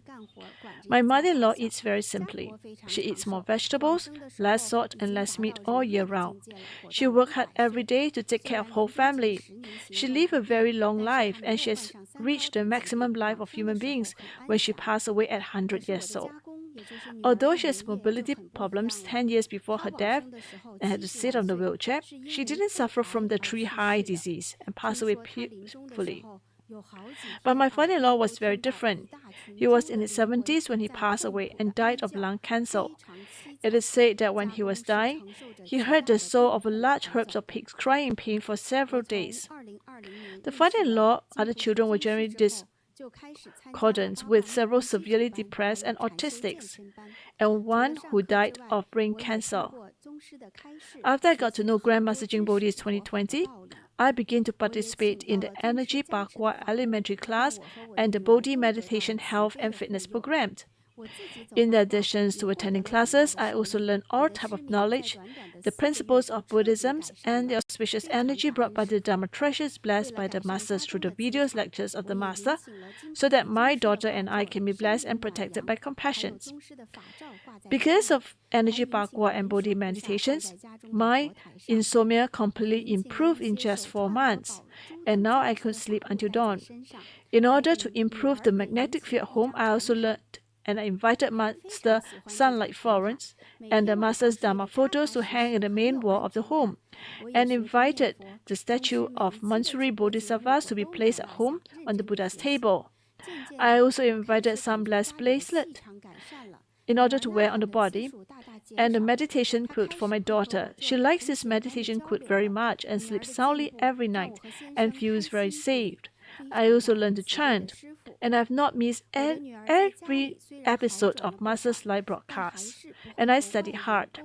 My mother-in-law eats very simply. She eats more vegetables, less salt and less meat all year round. She works hard every day to take care of whole family. She lived a very long life and she has reached the maximum life of human beings when she passed away at 100 years old. Although she has mobility problems 10 years before her death and had to sit on the wheelchair, she didn't suffer from the tree-high disease and passed away peacefully. But my father-in-law was very different. He was in his 70s when he passed away and died of lung cancer. It is said that when he was dying, he heard the soul of a large herd of pigs crying in pain for several days. The father-in-law, other children were generally discordant, with several severely depressed and autistics, and one who died of brain cancer. After I got to know Grandmaster JinBodhi in 2020, I began to participate in the Energy Bagua elementary class and the Bodhi meditation health and fitness program. In addition to attending classes, I also learned all types of knowledge, the principles of Buddhism, and the auspicious energy brought by the Dharma treasures blessed by the Masters through the videos lectures of the Master, so that my daughter and I can be blessed and protected by compassion. Because of Energy Bagua and Bodhi meditations, my insomnia completely improved in just 4 months, and now I could sleep until dawn. In order to improve the magnetic field at home, I also learned and I invited Master Sunlight Florence and the Master's Dharma photos to hang in the main wall of the home, and invited the statue of Mansuri Bodhisattvas to be placed at home on the Buddha's table. I also invited some blessed bracelet in order to wear on the body, and a meditation quilt for my daughter. She likes this meditation quilt very much and sleeps soundly every night and feels very saved. I also learned to chant, and I have not missed every episode of Master's live broadcast, and I studied hard.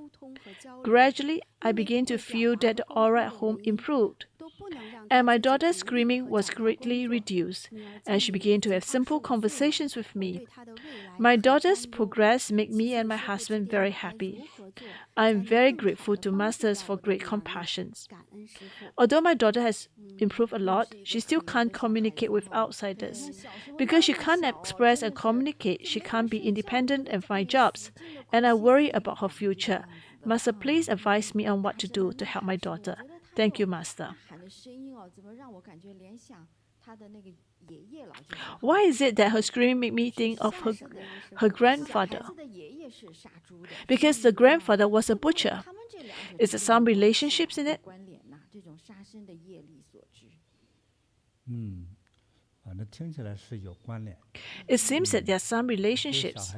Gradually, I began to feel that the aura at home improved, and my daughter's screaming was greatly reduced, and she began to have simple conversations with me. My daughter's progress made me and my husband very happy. I am very grateful to Masters for great compassion. Although my daughter has improved a lot, she still can't communicate with outsiders. Because she can't express and communicate, she can't be independent and find jobs, and I worry about her future. Master, please advise me on what to do to help my daughter. Thank you, Master. Why is it that her screaming made me think of her grandfather? Because the grandfather was a butcher. Is there some relationships in it? It seems that there are some relationships.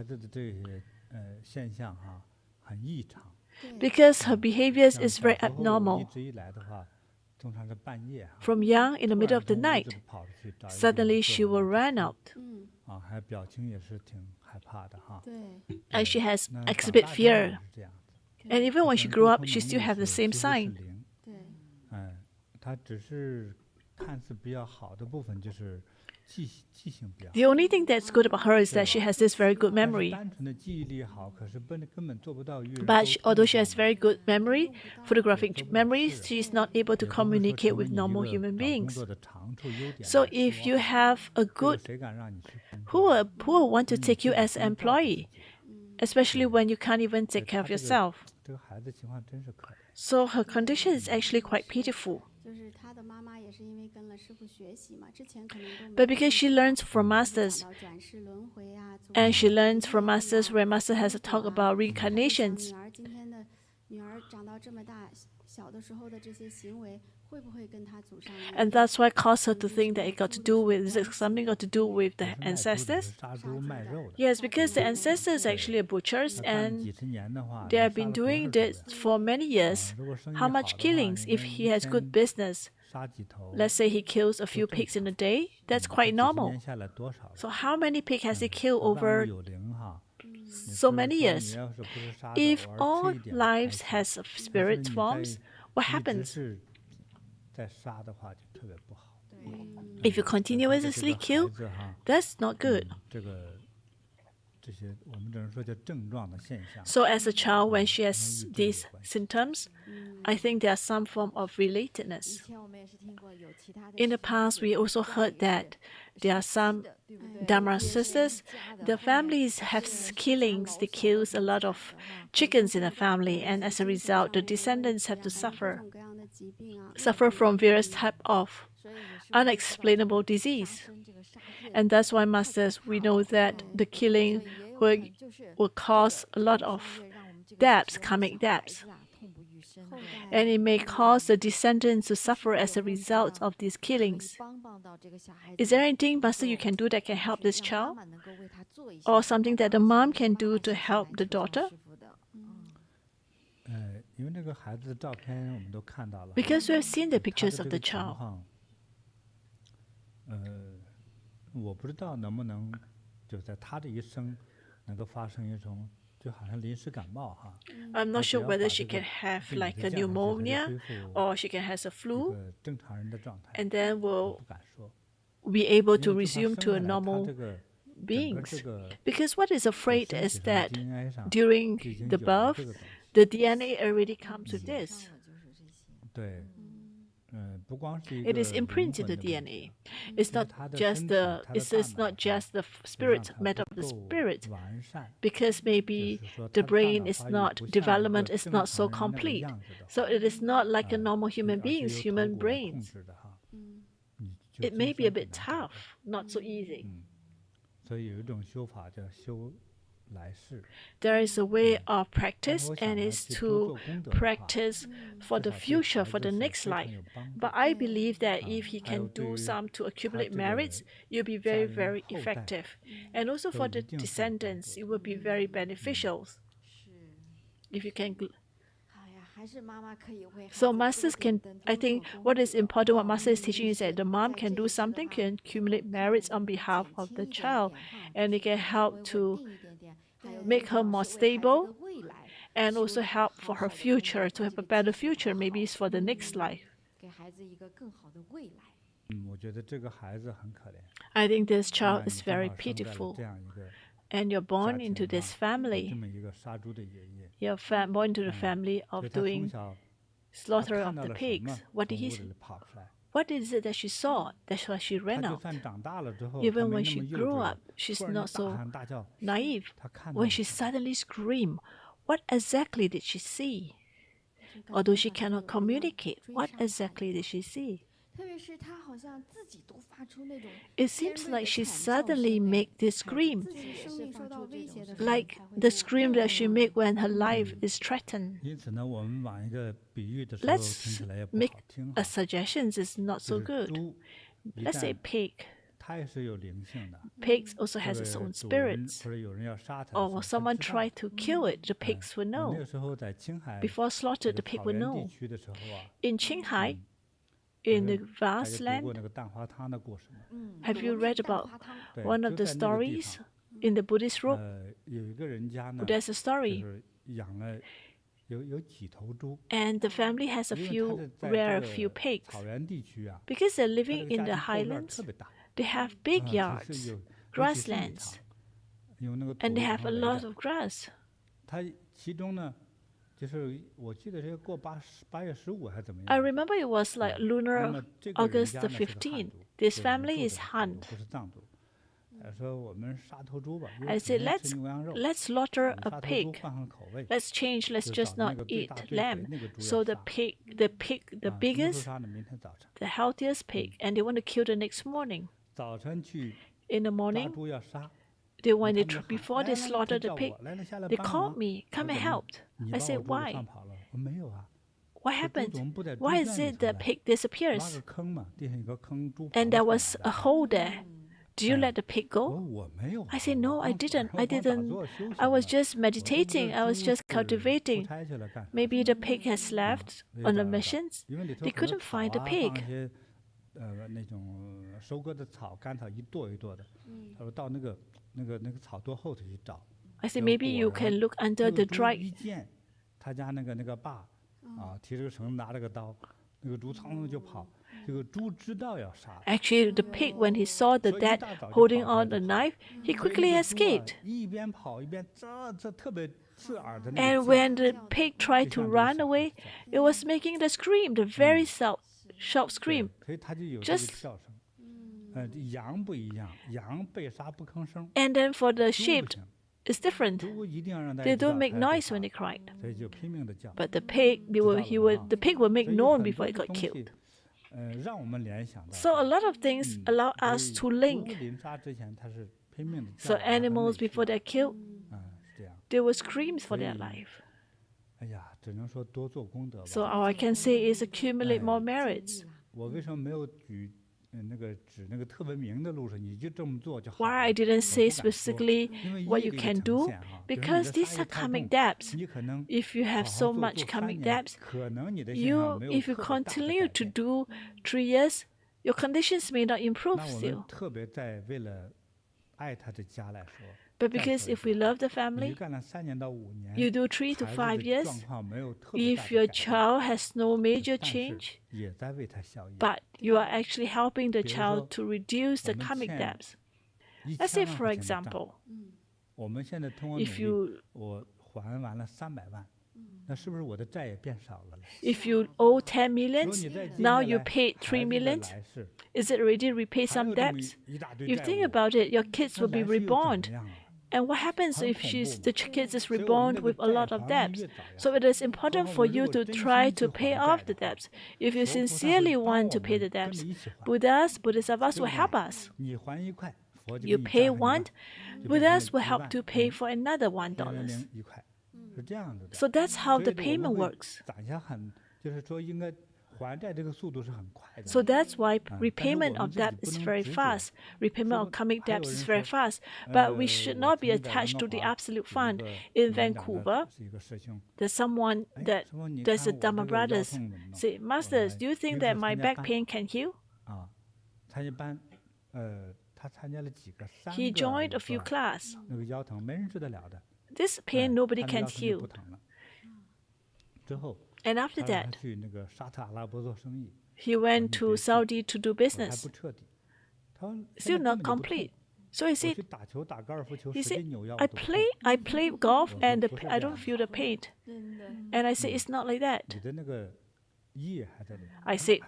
Because her behavior is very abnormal. From young, in the middle of the night, suddenly she will run out. And she has exhibit fear. And even when she grew up, she still has the same sign. The only thing that's good about her is that she has this very good memory. But although she has very good memory, photographic memory, she is not able to communicate with normal human beings. So if you have a good, who will want to take you as an employee, especially when you can't even take care of yourself? So her condition is actually quite pitiful. But because she learns from Masters, and she learns from Masters where Master has a talk about reincarnations, and that's why caused her to think that it got to do with something got to do with the ancestors. Yes, because the ancestors are actually butchers, and they have been doing this for many years. How much killings if he has good business? Let's say he kills a few pigs in a day. That's quite normal. So how many pigs has he killed over so many years. If all lives has spirit forms, what happens? If you continuously kill, that's not good. So as a child, when she has these symptoms, I think there are some form of relatedness. In the past, we also heard that there are some Dharma sisters, the families have killings, they kill a lot of chickens in the family, and as a result, the descendants have to suffer from various type of unexplainable disease. And that's why, Masters, we know that the killing will cause a lot of debts, karmic debts. And it may cause the descendants to suffer as a result of these killings. Is there anything, Master, you can do that can help this child? Or something that the mom can do to help the daughter? Because we have seen the pictures of the child. I'm not sure whether she can have like a pneumonia or she can have a flu, and then will be able to resume to a normal beings. Because what is afraid is that during the birth, the DNA already comes with this. It is imprinted in the DNA. It's not just the spirit made of the spirit, because maybe the brain is not development is not so complete. So it is not like a normal human being's human brains. It may be a bit tough, not so easy. There is a way of practice, and it's to practice for the future, for the next life. But I believe that if he can do some to accumulate merits, it will be very, very effective. And also for the descendants, it will be very beneficial. If you can. So masters can, I think what is important, what master is teaching is that the mom can do something, can accumulate merits on behalf of the child, and it can help to make her more stable, and also help for her future, to have a better future, maybe it's for the next life. I think this child is very pitiful. And you're born into this family. You're born into the family of doing slaughter of the pigs. What is it that she saw? That's why she ran out. Even when she grew up, she's not so naive. When she suddenly screamed, what exactly did she see? Although she cannot communicate, what exactly did she see? It seems like she suddenly made this scream, like the scream that she made when her life is threatened. Let's make a suggestion. It's not so good. Let's say pig. Pigs also has its own spirits. Or when someone try to kill it, the pigs will know. Before slaughter, the pig will know. In Qinghai, in the vast land, have you read about one of the stories in the Buddhist group? There's a story. And the family has a few pigs. Because they're living in the highlands, they have big yards, grasslands, and they have a lot of grass. I remember it was like lunar August the 15th. This family is Han. I said, let's slaughter a pig. Let's change. Let's just not eat lamb. So the biggest, the healthiest pig, and they want to kill the next morning. In the morning, before they slaughter the pig, they called me, come and help. I said, why? What happened? Why is it the pig disappears? And there was a hole there. Do you let the pig go? I said, no, I didn't. I was just meditating. I was just cultivating. Maybe the pig has left on the missions. They couldn't find the pig. I said, maybe you can look under the dried. 一见他家那个爸提着个绳拿着个刀，那个猪噌噌就跑。这个猪知道要杀。Actually, the pig, when he saw the dad holding on a knife, he quickly escaped. 一边跑一边这特别刺耳的那个。And when the pig tried to run away, it was making the scream, the very sharp scream. 所以他就有这个跳声。羊不一样，羊被杀不吭声。And then for the sheep, it's different. 猪一定要让大家 They don't make noise when they cried. 所以就拼命的叫。But the pig, the pig will make noise before it got killed. 让我们联想到。So a lot of things allow us to link. 临杀之前，他是拼命的叫。 So animals before they're killed, 是这样。 they will scream for their life. 哎呀，只能说多做功德吧。So all I can say is accumulate more merits. 我为什么没有指那个特别明的路上，你就这么做就好了。 Why I didn't say specifically what you can do? Because these are karmic debts. If you have so much karmic debts, if you continue to do 3 years, your conditions may not improve still. 特别在为了爱他的家来说。 But because if we love the family, you do 3 to 5 years. If your child has no major change, but you are actually helping the child to reduce the karmic debts. Let's say, for example, if you if you owe 10 millions, now you paid 3 millions. Is it already repaid some debts? You think about it, your kids will be reborn. And what happens if the kid is reborn with a lot of debts? So it is important for you to try to pay off the debts. If you sincerely want to pay the debts, Bodhisattvas will help us. You pay one, Buddhas will help to pay for another $1. So that's how the payment works. So that's why repayment of debt is very fast. Repayment of karmic debts is very fast. But we should not be attached to the absolute fund. In Vancouver, there's someone there's the Dharma brothers say, Masters, do you think that my back pain can heal? He joined a few classes. This pain nobody can heal. And after that, he went to Saudi to do business. Still not complete. So he said, I play golf and I don't feel the pain. And I said, it's not like that. I said,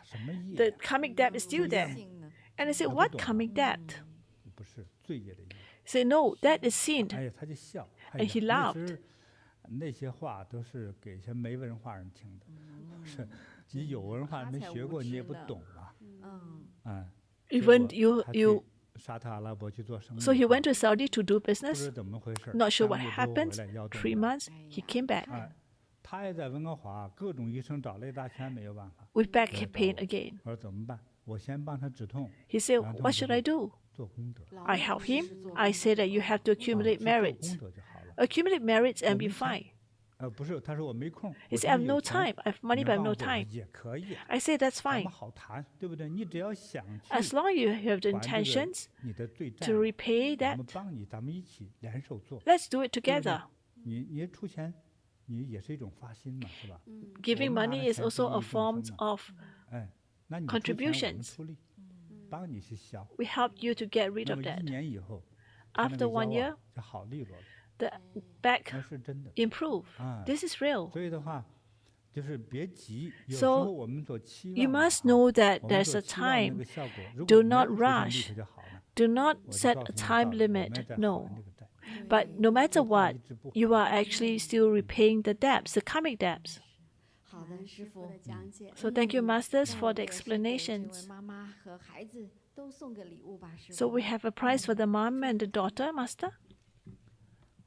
the karmic debt is still there. And I said, what karmic debt? He said, no, that is sin. And he laughed. 那些话都是给一些没文化人听的，是你有文化没学过，你也不懂啊。Even you. 沙特阿拉伯去做生意。So he went to Saudi to do business. 不知怎么回事。Not sure what happened. 3 months, he came back. 他也在温哥华，各种医生找了一大圈没有办法。With back pain again. 我说怎么办？我先帮他止痛。He said, what should I do? 做功德。I help him. I said that you have to accumulate merits. Accumulate merits and be fine. 不是，他说我没空。He said, I have no time. I have money, but I have no time. 也可以。I said, that's fine. 好谈，对不对？你只要想去。 As long as you have the intentions to repay that, 我们帮你，咱们一起联手做。 let's do it together. 你出钱，你也是一种发心嘛，是吧？ Giving money is also a form of contributions. 帮你去消。 We help you to get rid of that. 1年以后 After 1 year, 就好利落了。 the back improve. This is real. 所以的话，就是别急。 So you must know that there's a time. Do not rush. Do not set a time limit. No. But no matter what, you are actually still repaying the debts, the karmic debts. So thank you, Masters, for the explanations. So we have a prize for the mom and the daughter, Master.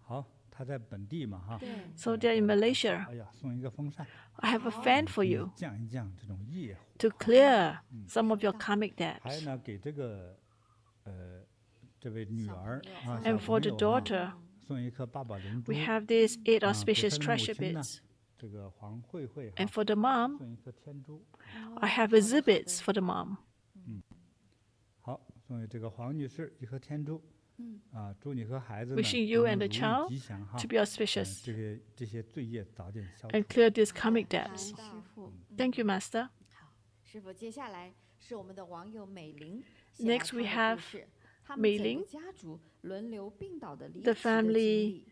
好，他在本地嘛，哈。 So they're in Malaysia. 哎呀，送一个风扇。 I have a fan for you 降一降这种业。 to clear some of your karmic 还有 debts. 呢，给这个这位女儿啊， And for the 小朋友啊 daughter, 送一颗八宝灵珠。 we have these 8 给 auspicious 她的母 treasure 亲呢 beads. 这个黄慧慧。 And for the mom, 送一颗天珠。 I have exhibits for the mom. 好，送给这个黄女士一颗天珠。祝你和孩子呢 Wishing you 都能 and the 如意 child 吉祥哈 to be auspicious 这些罪业早点消除。 and clear these 好的 karmic 感恩 debts. 师傅。 Thank you, Master. 好，师傅，接下来是我们的网友美玲写来 Next we 她的 have 故事，他们美整个玲家族轮流病倒的离 the 奇的经 family 历。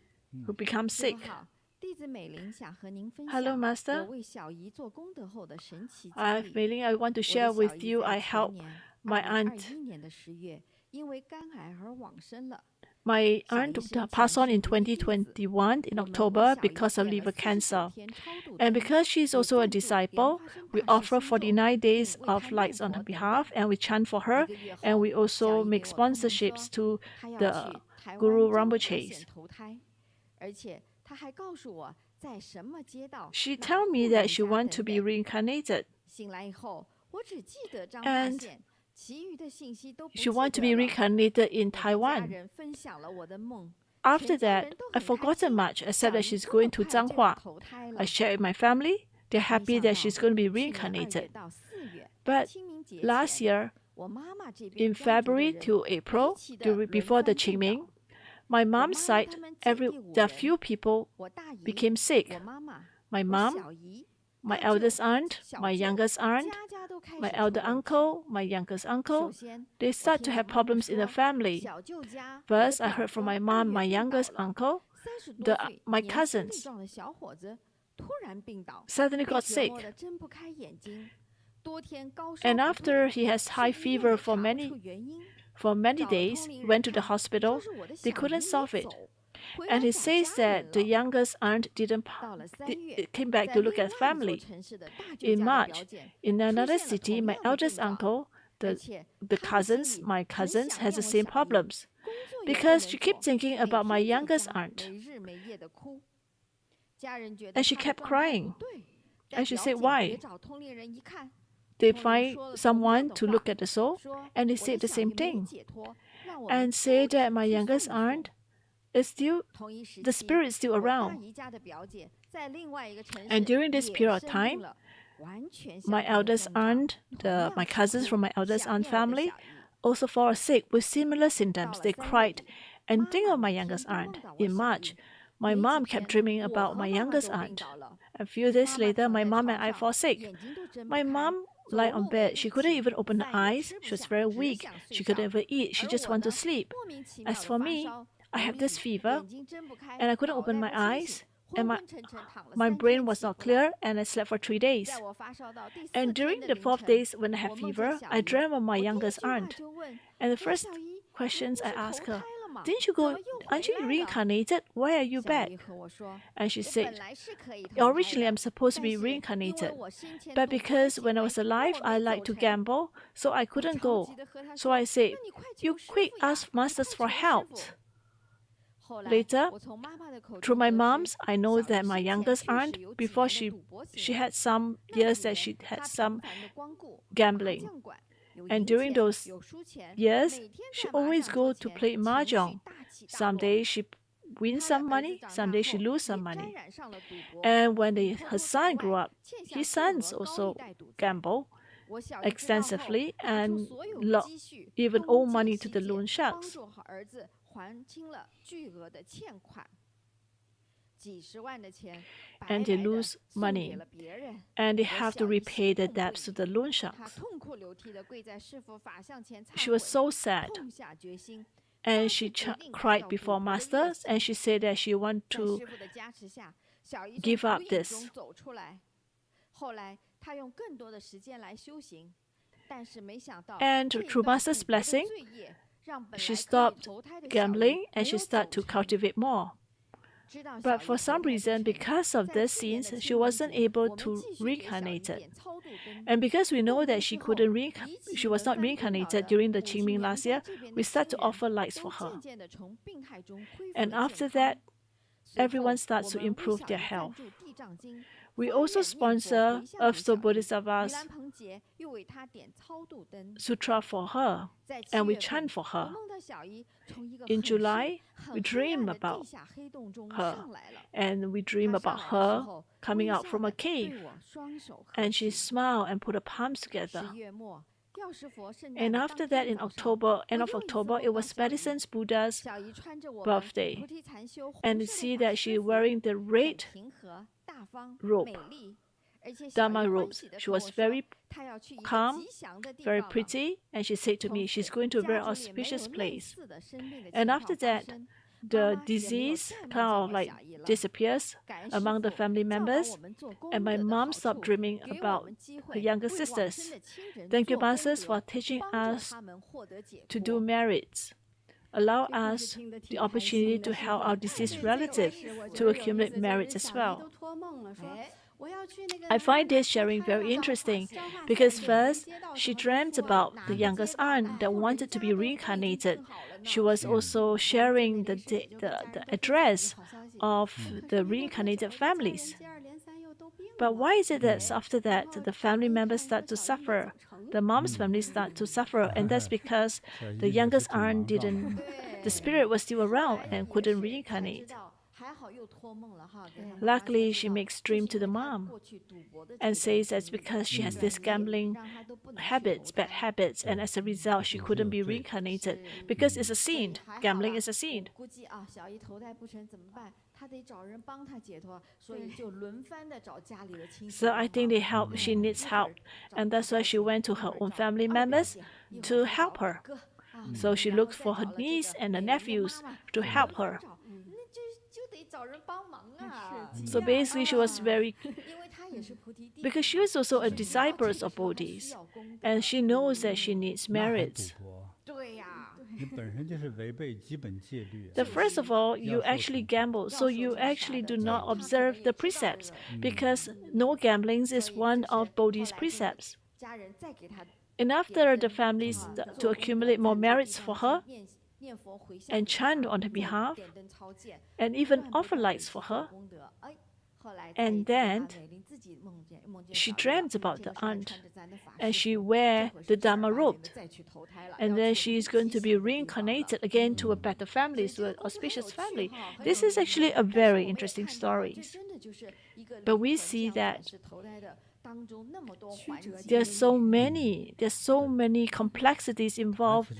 who become 师 sick. 傅好，弟子美玲想和您分 Hello, 享 Master. 我为小姨做功德后的神奇经 Mei 历。 Ling, I want to 我 share 的小 with 姨 you 在 I 前 help 年 my aunt. 2021年的10月，因为肝癌而往生了。 My aunt passed on in 2021 in October because of liver cancer. And because she's also a disciple, we offer 49 days of lights on her behalf, and we chant for her, and we also make sponsorships to the Guru Rinpoches. She told me that she wants to be reincarnated. And she wants to be reincarnated in Taiwan. After that, I've forgotten much except that she's going to Zhanghua. I shared with my family. They're happy that she's going to be reincarnated. But last year, in February to April, before the Qingming, my mom's side, there are few people became sick. My mom, my eldest aunt, my youngest aunt, my elder uncle, my youngest uncle, they start to have problems in the family. First, I heard from my mom, my youngest uncle, my cousins suddenly got sick. And after he has high fever for many days, went to the hospital, they couldn't solve it. And he says that the youngest aunt came back to look at family. In March, in another city, my eldest uncle, my cousins, has the same problems. Because she kept thinking about my youngest aunt. And she kept crying. And she said, why? They find someone to look at the soul, and they say the same thing. And say that my youngest aunt is still, the spirit is still around. And during this period of time, my eldest aunt, my cousins from my eldest aunt family, also fall sick with similar symptoms. They cried and think of my youngest aunt. In March, my mom kept dreaming about my youngest aunt. A few days later, my mom and I fall sick. My mom lay on bed. She couldn't even open her eyes. She was very weak. She couldn't even eat. She just wanted to sleep. As for me, I have this fever, and I couldn't open my eyes, and my brain was not clear, and I slept for 3 days. And during the 4th days when I had fever, I dreamt of my youngest aunt. And the first questions I asked her, aren't you reincarnated? Why are you back? And she said, originally I'm supposed to be reincarnated, but because when I was alive, I liked to gamble, so I couldn't go. So I said, you quick ask masters for help. Later, through my moms, I know that my youngest aunt, before she had some years that she had some gambling. And during those years, she always go to play mahjong. Someday she wins some money, someday she lose some money. And when her son grew up, his sons also gamble extensively and even owe money to the loan sharks. And they lose money, and they have to repay the debts to the loan sharks. She was so sad, and she cried before masters, and she said that she wants to give up this. And through master's blessing, she stopped gambling and she started to cultivate more. But for some reason, because of these sins, she wasn't able to reincarnate. And because we know that she was not reincarnated during the Qingming last year, we start to offer lights for her. And after that, everyone starts to improve their health. We also sponsor Earthstone Bodhisattva's sutra for her, and we chant for her. In July, we dream about her, and we dream about her coming out from a cave, and she smiled and put her palms together. And after that, in October, end of October, it was Madison's Buddha's birthday. And you see that she's wearing the red robe, Dharma robes. She was very calm, very pretty, and she said to me, she's going to a very auspicious place. And after that, the disease kind of like disappears among the family members, and my mom stopped dreaming about her younger sisters. Thank you, Masters, for teaching us to do merits. Allow us the opportunity to help our deceased relative to accumulate merits as well. I find this sharing very interesting because first, she dreamt about the youngest aunt that wanted to be reincarnated. She was also sharing the address of the reincarnated families. But why is it that after that, the family members start to suffer? The mom's family start to suffer, and that's because the youngest aunt didn't, the spirit was still around and couldn't reincarnate. Luckily, she makes dream to the mom and says that's because she has this gambling habits, bad habits, and as a result, she couldn't be reincarnated because it's a sin. Gambling is a sin. So I think they help. She needs help, and that's why she went to her own family members to help her. So she looked for her niece and her nephews to help her. So basically, she was very, because she was also a disciple of Bodhis, and she knows that she needs merits. The first of all, you actually gamble, so you actually do not observe the precepts, because no gambling is one of Bodhi's precepts. And after the families to accumulate more merits for her, and chant on her behalf, and even offer lights for her. And then she dreamt about the aunt, and she wear the Dharma robe. And then she is going to be reincarnated again to a better family, to an auspicious family. This is actually a very interesting story. But we see that there's so many complexities involved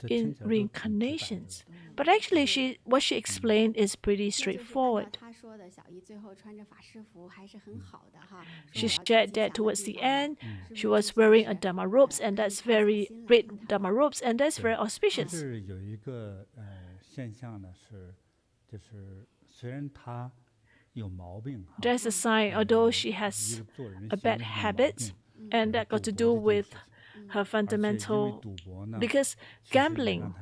in reincarnations. But actually, what she explained is pretty straightforward. She shared that towards the end, she was wearing a Dharma robes, and that's very red Dharma robes, and that's very auspicious. There's a sign, although she has a bad habit, and that got to do with her fundamental, because gambling,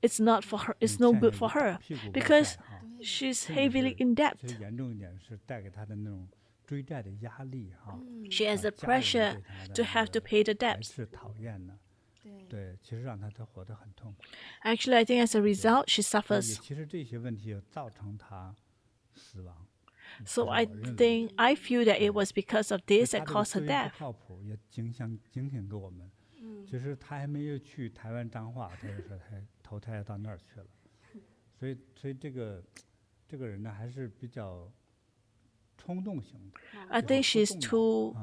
it's not for her, it's no good for her, because she's heavily in debt. She has the pressure to have to pay the debts. Actually, I think as a result, she suffers. So I feel that it was because of this that caused her death. I think she's too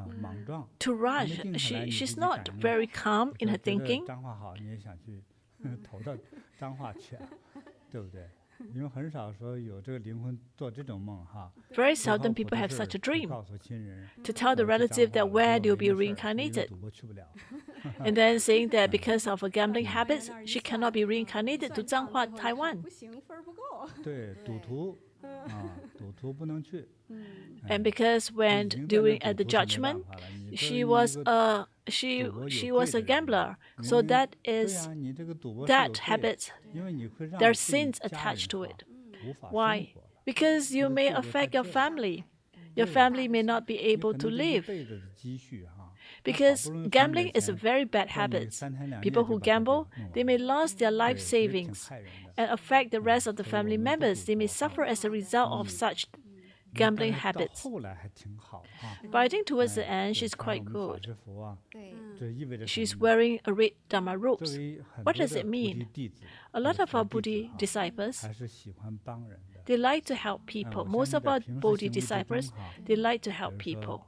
rushed. She's not very calm in her thinking. Very seldom people have such a dream, to tell the relative that where they'll be reincarnated. And then saying that because of her gambling habits, she cannot be reincarnated to Zhanghua, Taiwan. And because when during at the judgment, she was a gambler, so that habit, there are sins attached to it. Why? Because you may affect your family. Your family may not be able to live. Because gambling is a very bad habit. People who gamble, they may lose their life savings and affect the rest of the family members. They may suffer as a result of such gambling habits. But I think towards the end, she's quite good. She's wearing a red Dharma robes. What does it mean? A lot of our Bodhi disciples, they like to help people. Most of our Bodhi disciples, they like to help people.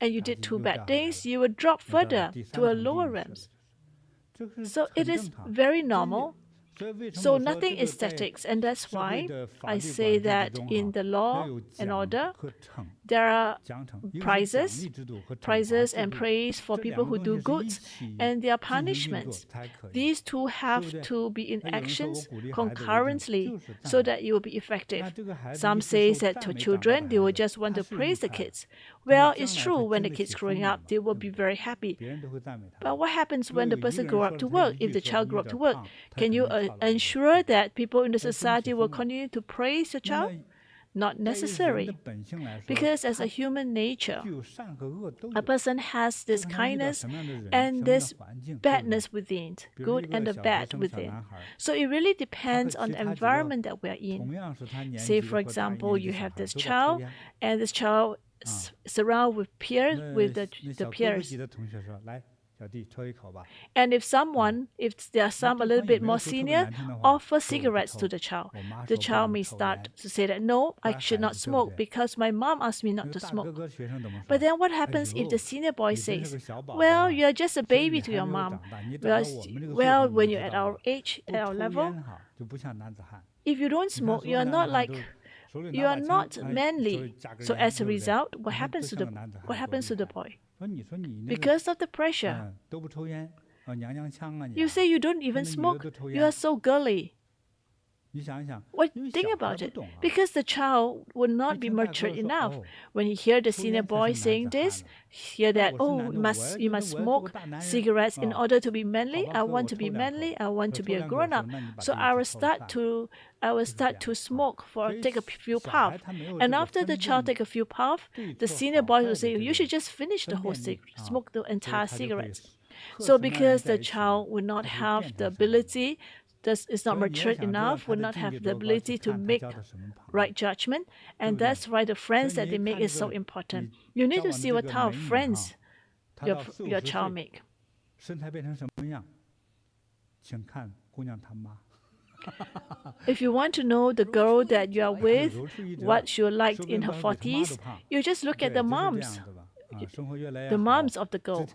and you did two bad things, you would drop further to a lower realms. So it is very normal. So nothing is static, and that's why I say that in the law and order, there are prizes and praise for people who do good, and there are punishments. These two have to be in actions concurrently so that it will be effective. Some say that to children, they will just want to praise the kids. Well, it's true, when the kids growing up, they will be very happy. But what happens when the person grow up to work? If the child grow up to work, can you ensure that people in the society will continue to praise your child? Not necessary, because as a human nature, a person has this kindness and this badness within, good and the bad within. So it really depends on the environment that we are in. Say, for example, you have this child, and this child surrounded with peers, with the peers. And if there are some a little bit more senior, offer cigarettes to the child may start to say that, no, I should not smoke because my mom asked me not to smoke. But then what happens if the senior boy says, well, you're just a baby to your mom. Well, when you're at our age, at our level, if you don't smoke, you are not manly. So as a result, what happens to the boy? Because of the pressure. You say you don't even smoke, you are so girly. Think about it. Because the child would not be matured enough. When he hears the senior boy saying this, hear that, oh, you must smoke cigarettes in order to be manly. I want to be manly. I want to be a grown-up. So I will start to smoke take a few puffs. And after the child take a few puffs, the senior boy will say, you should just finish the whole smoke the entire cigarettes. So because the child will not have the ability, is not mature enough, will not have the ability to make right judgment, and that's why the friends that they make is so important. You need to see what type of friends your child make. If you want to know the girl that you are with, what she liked in her 40s, you just look at the moms of the girl,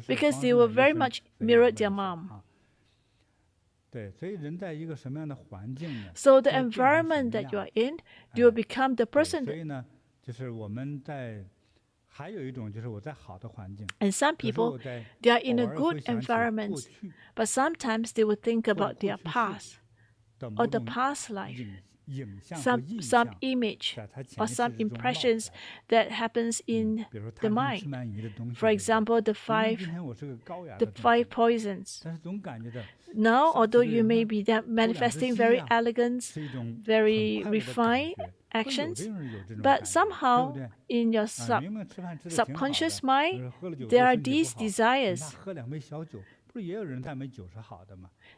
because they will very much mirror their mom. So the environment that you are in, you will become the person. And some people, they are in a good environment, but sometimes they will think about their past or the past life. Some image or some impressions that happens in the mind. For example, the five poisons. Now, although you may be manifesting very elegant, very refined actions, but somehow in your subconscious mind, there are these desires.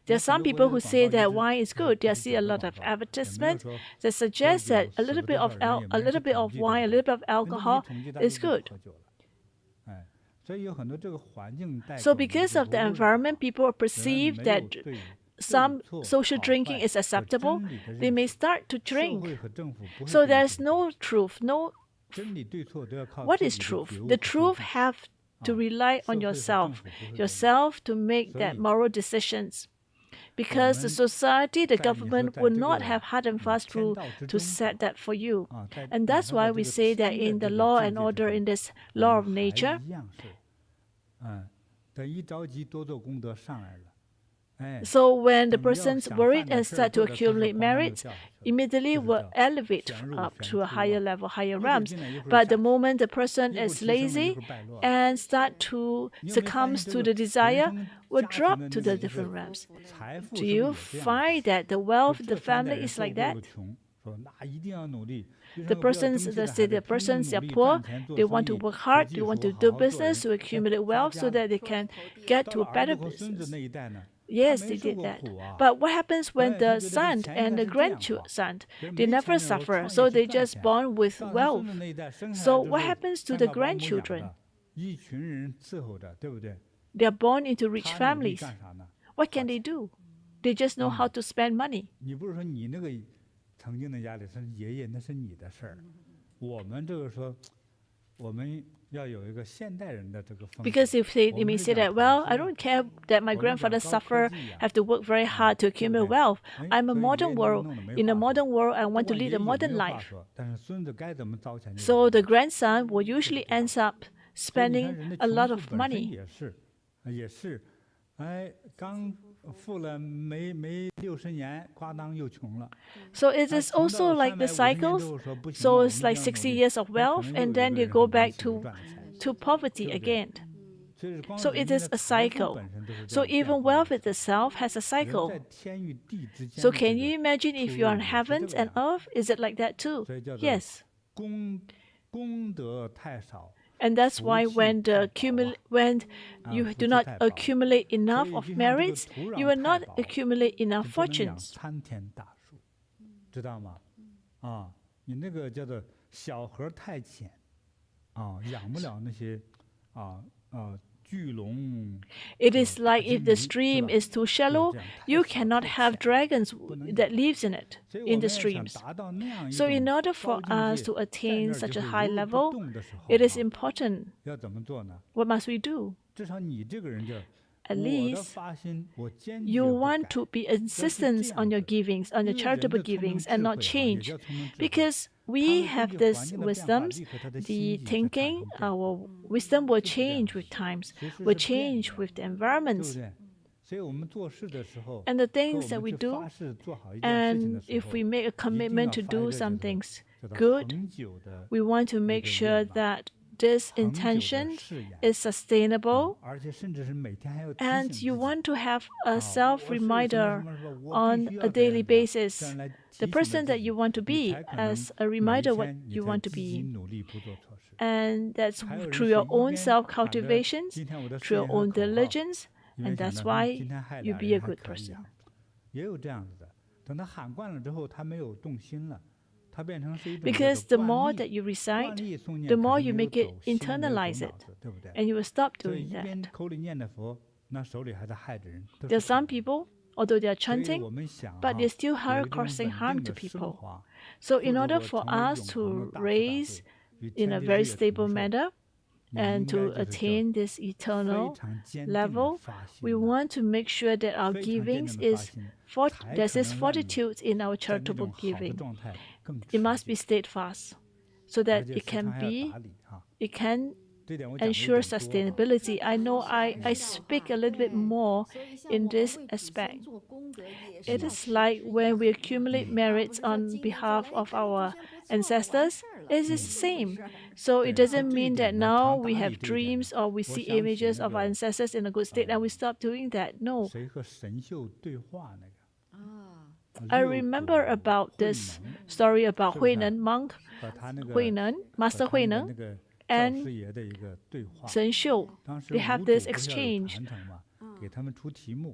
There are some people who say that wine is good. They see a lot of advertisements that suggest that a little bit of wine, a little bit of alcohol is good. So because of the environment, people perceive that some social drinking is acceptable. They may start to drink. So there's no truth. What is truth? The truth have to rely on yourself to make that moral decisions. Because the society, the government will not have hard and fast rule to set that for you. And that's why we say that in the law and order, in this law of nature, so when the person's worried and start to accumulate merits, immediately will elevate up to a higher level, higher realms. But the moment the person is lazy and start to succumb to the desire, will drop to the different realms. Do you find that the wealth of the family is like that? The persons are poor, they want to work hard, they want to do business to accumulate wealth so that they can get to a better business. Yes, they did that. But what happens when the son and the grandson, they never suffer, so they just born with wealth. So what happens to the grandchildren? They are born into rich families. What can they do? They just know how to spend money. Because if you may say that, well, I don't care that my grandfather suffer, have to work very hard to accumulate wealth. I'm a modern world. In a modern world, I want to lead a modern life. So the grandson will usually ends up spending a lot of money. So it is also like the cycles. So it's like 60 years of wealth, and then you go back to poverty again. So it is a cycle. So even wealth itself has a cycle. So can you imagine if you're on heavens and earth? Is it like that too? Yes. And that's why when you do not accumulate enough of merits, you will not accumulate enough fortunes. It is like if the stream is too shallow, you cannot have dragons that lives in it, in the streams. So in order for us to attain such a high level, it is important. What must we do? At least you want to be insistent on your givings, on your charitable givings, and not change. Because we have this wisdom, the thinking, our wisdom will change with times, will change with the environments. And the things that we do, and if we make a commitment to do some things good, we want to make sure that this intention is sustainable, and you want to have a self-reminder on a daily basis, the person that you want to be, as a reminder what you want to be. And that's through your own self-cultivations, through your own diligence, and that's why you be a good person. Because the more that you recite, the more you make it, internalize it, and you will stop doing that. There are some people, although they are chanting, but they still are causing harm to people. So in order for us to raise in a very stable manner and to attain this eternal level, we want to make sure that our givings there's this fortitude in our charitable giving. It must be steadfast, so that it can ensure sustainability. I know I speak a little bit more in this aspect. It is like when we accumulate merits on behalf of our ancestors, it is the same. So it doesn't mean that now we have dreams or we see images of our ancestors in a good state and we stop doing that. No. I remember about this story about Huineng monk, Master Huineng, and Shen Xiu. They have this exchange.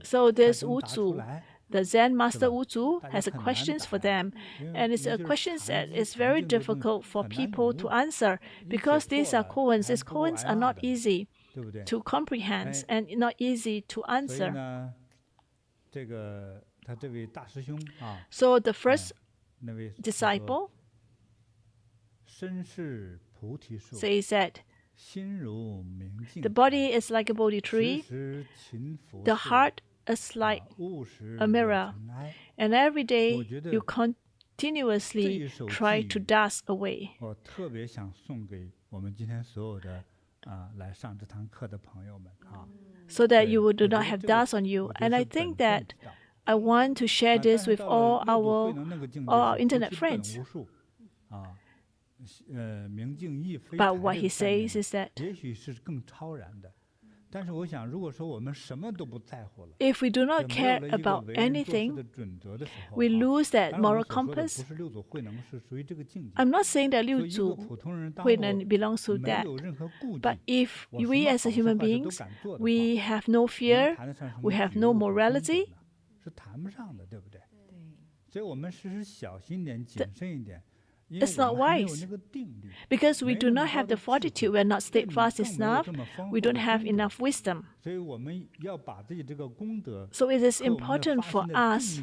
So this Wuzu, the Zen master Wuzu, has a questions for them, and it's a question that is very difficult for people to answer because these are koans. These koans are not easy to comprehend and not easy to answer. So the first disciple says that the body is like a Bodhi tree, the heart is like a mirror, and every day you continuously try to dust away. So that you do not have dust on you. And I think that I want to share this with all our internet friends. But what he says is that if we do not care about anything, we lose that moral compass. I'm not saying that Liu Zu Huineng belongs to that, but if we as a human beings, we have no fear, we have no morality, it's not wise. Because we do not have the fortitude, we are not steadfast enough, we don't have enough wisdom. So it is important for us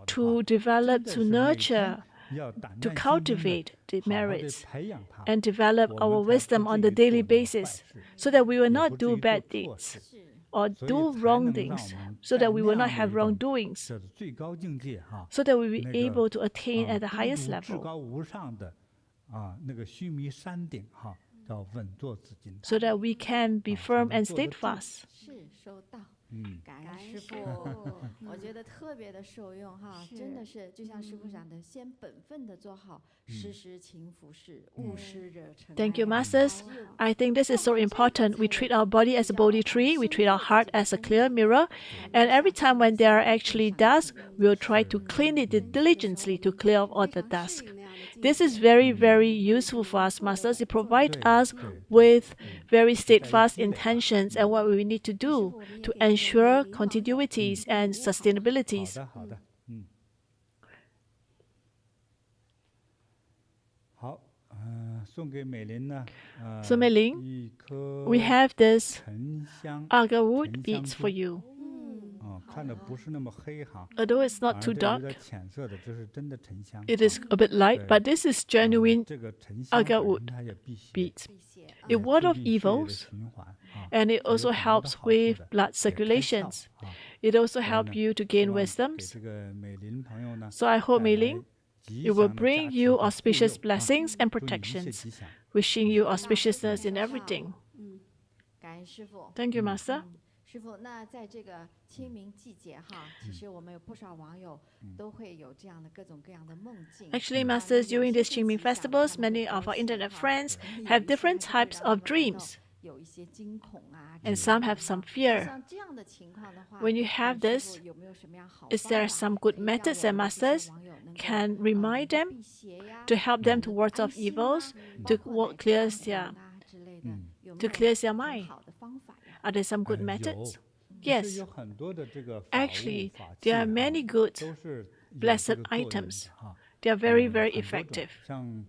to develop, to nurture to cultivate the merits and develop our wisdom on the daily basis so that we will not do bad deeds or do wrong things, so that we will not have wrongdoings, so that we will be able to attain at the highest level, so that we can be firm and steadfast. 感恩师傅，我觉得特别的受用哈，真的是就像师傅讲的，先本分的做好，时时勤拂拭，勿施惹尘埃。 Thank you, Masters. I think this is so important. We treat our body as a Bodhi tree, we treat our heart as a clear mirror, and every time when there are actually dust, we'll try to clean it diligently to clear off all the dust. This is very, very useful for us, Masters. It provides us with very steadfast intentions and what we need to do to ensure continuities and sustainabilities. 好，送给美玲呢， So Mei-Ling, 一颗 we have this 沉香 Agate beads for you. 看着不是那么黑哈， Although it's not too 这有 dark, 点浅色的，这是真的沉香。 it is a bit light, but this is genuine 这个沉香 Agate 本身它也辟邪， beads. 辟邪 It ward off 促进血液的 evils, 循环啊， and it 这有 also 很多的 helps 好处 with 的 blood 也开窍 circulations. 啊。 It also 所以 helps 呢 you to 希 gain 望给 wisdoms. 这个美林朋友呢， So I hope, 带来 Mei-Ling, 吉 it will 祥的 bring 加持 you 和护 auspicious 佑啊， blessings and 祝你一切 protections, 吉祥。 wishing you auspiciousness in everything. 感恩师傅。 Thank you, Master. 师傅，那在这个清明季节哈，其实我们有不少网友都会有这样的各种各样的梦境。 Actually, Masters, during these Qingming festivals, many of our internet friends have different types of dreams, 有一些惊恐啊， and some have some fear. 像这样的情况的话， When you have this, 有没有什么样好 is 方 there 法 some good 可以让 methods 我 that 们这些 Masters 网友能够 can remind them 避邪呀 to help them to ward off 安心啊 evils, 包 to 括 walk 乃至 clear 放 their, 光啊之类的，有没 to 有 clear their 很 mind? 好的方法呀？ Are there some good 有 methods? 其 Yes. 实有很多的这个法物 Actually, 法器 there are 哈 many good 都是有 blessed 这个作用的 items. 哈。 They are very, 很 very 多种 effective. 像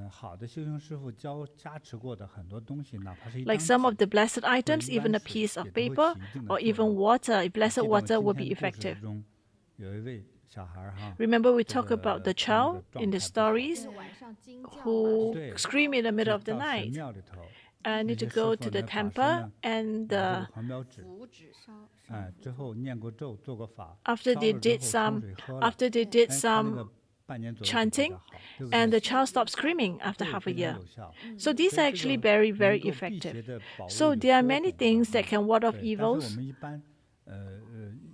好的修行师傅加持过的很多东西，哪怕是一 Like 张 some of 纸 the blessed items, 或者一 even 碗 a 水 piece of 也都会 paper 起一定的 or 作 even 用。 water, 记 blessed 得我 water 今 will 天 be 的故事 effective. 中有一位小孩哈， Remember, we 这 talk about 个 the 他那 child 个 in the 状态不好 stories 是晚上惊叫 who 对 scream in the middle 就 of the 到神 night 庙里头， and 那 need to 些师 go 傅 to the 呢法师 temple 呢 and 拿这个黄标纸，符纸哎，之后念过咒，做过法， after 烧 they 了之 did 后冲 some 水喝了， after they 哎 did 他那 some 个半年左右就比 chanting 较好，对不 and 对？ the child stopped screaming after 这个 half a 非常 year. 有效。 So these 所 are 以这 actually 个 very, 能 very 够辟邪 effective. 的宝物 So 有 there are 多 many 种 things 哈 that can ward off 对，但是我 evils, 们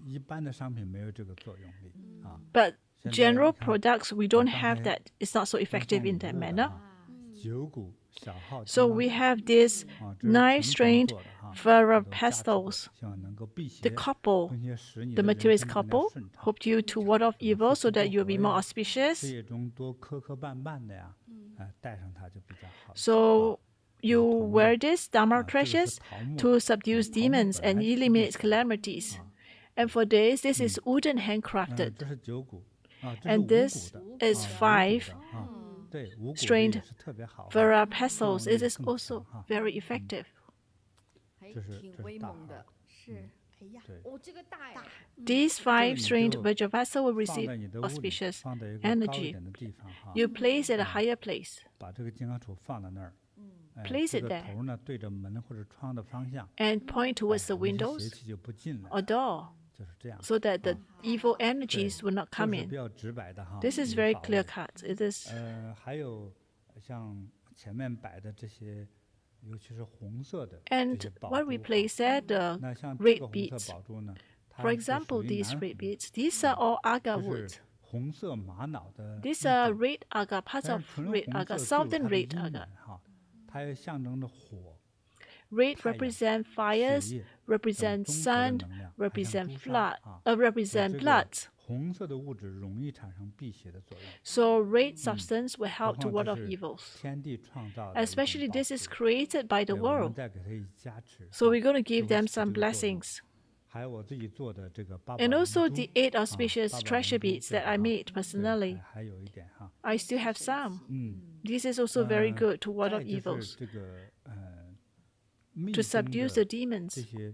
一般的商品没有这个作用力啊。 but 现在 general 你看 products we don't have 刚才 that. It's not so 都 effective 送 in 礼 that 物的 manner. 哈，九股小号 So 金 we 刚 have these 啊，这是 9 纯铜 strained 做的哈， Vajra 都加持过 pestles. 希望能够辟邪， The couple, 并且使你 the 的人 materialist 生更加 couple, 顺畅。 hoped you to ward off 这个 evil 夫 so 妻 that 不 you'll be 和 more 呀， auspicious. 事业中多磕磕绊绊的呀，哎，带上它就比较好。 So 啊， you 铜的 wear this Dharma 啊，这个是 precious 桃木， to subdue 桃木 demons 本 and 来就是辟 eliminate 邪的 calamities. 啊。 And for this, this is wooden handcrafted. 这是九股啊，这是 And 五 this 股的 is 啊，五 5股的啊，对，五股的 strained 也是特别好哈， Vajra 作 pestles. 用 It 力 is 更 also 强哈。 very effective. 还这是挺这是大号威猛的。是，哎呀，对，哦，这个大呀， These 5 这个你 strained 就 Vajra vessel will 放 receive 在你的屋里， auspicious 放在一个高一 energy. 点的地方哈， You place it at a higher place. 把这个金刚杵放在那儿，哎， Place 这 it 个 there. 头呢对着门或者窗的方向， And point towards the 那些邪 windows 气就不进来， or door 就是这样。 so that the evil energies will not 这 come 是比 in. 较直白的哈。 This is 一个 very 法 clear 物 cut. It is 还有像前面摆的这些，尤其是红色的这 and 些宝 what we 珠哈 place there, the 那像这 red 个红 beads. 色宝珠呢，它 For 是 example, 属于 these 南 red 红， beads, these are all 就 agate 是 wood. 红色玛瑙的一 These are 种， red agate, parts 但 of 是纯 red 红 agate, 色具有 southern 它的 red 阴 agate. 暖哈，它也象征着火、 Red 太阳、 represent 血 fires, 液 represent 等综合的 sun, 能量，还像 represent 朱砂 flood, 啊，所以 represent 这个 blood. 红色的物质容易产生辟邪的作用。 So red substance will 何 help to 况 ward 这 off 是 evils. 天地创造的一种 Especially 宝 this is 珠， created by the 对，我们 world. 再给它一加持， So 啊 we're going to 就 give 会 them 起 some 这个作用。 blessings. 还有我自己做的这个八宝 And 灵 also 珠 the 8啊， auspicious 八宝 treasure 灵珠 beads 这 that 个 I 哈， made 对， personally. 还有一点哈， I still have some. 嗯， This is also very 嗯 good to ward 再 off 就是 evils, 这个密 to 宗 subdue 的 the demons. 这些，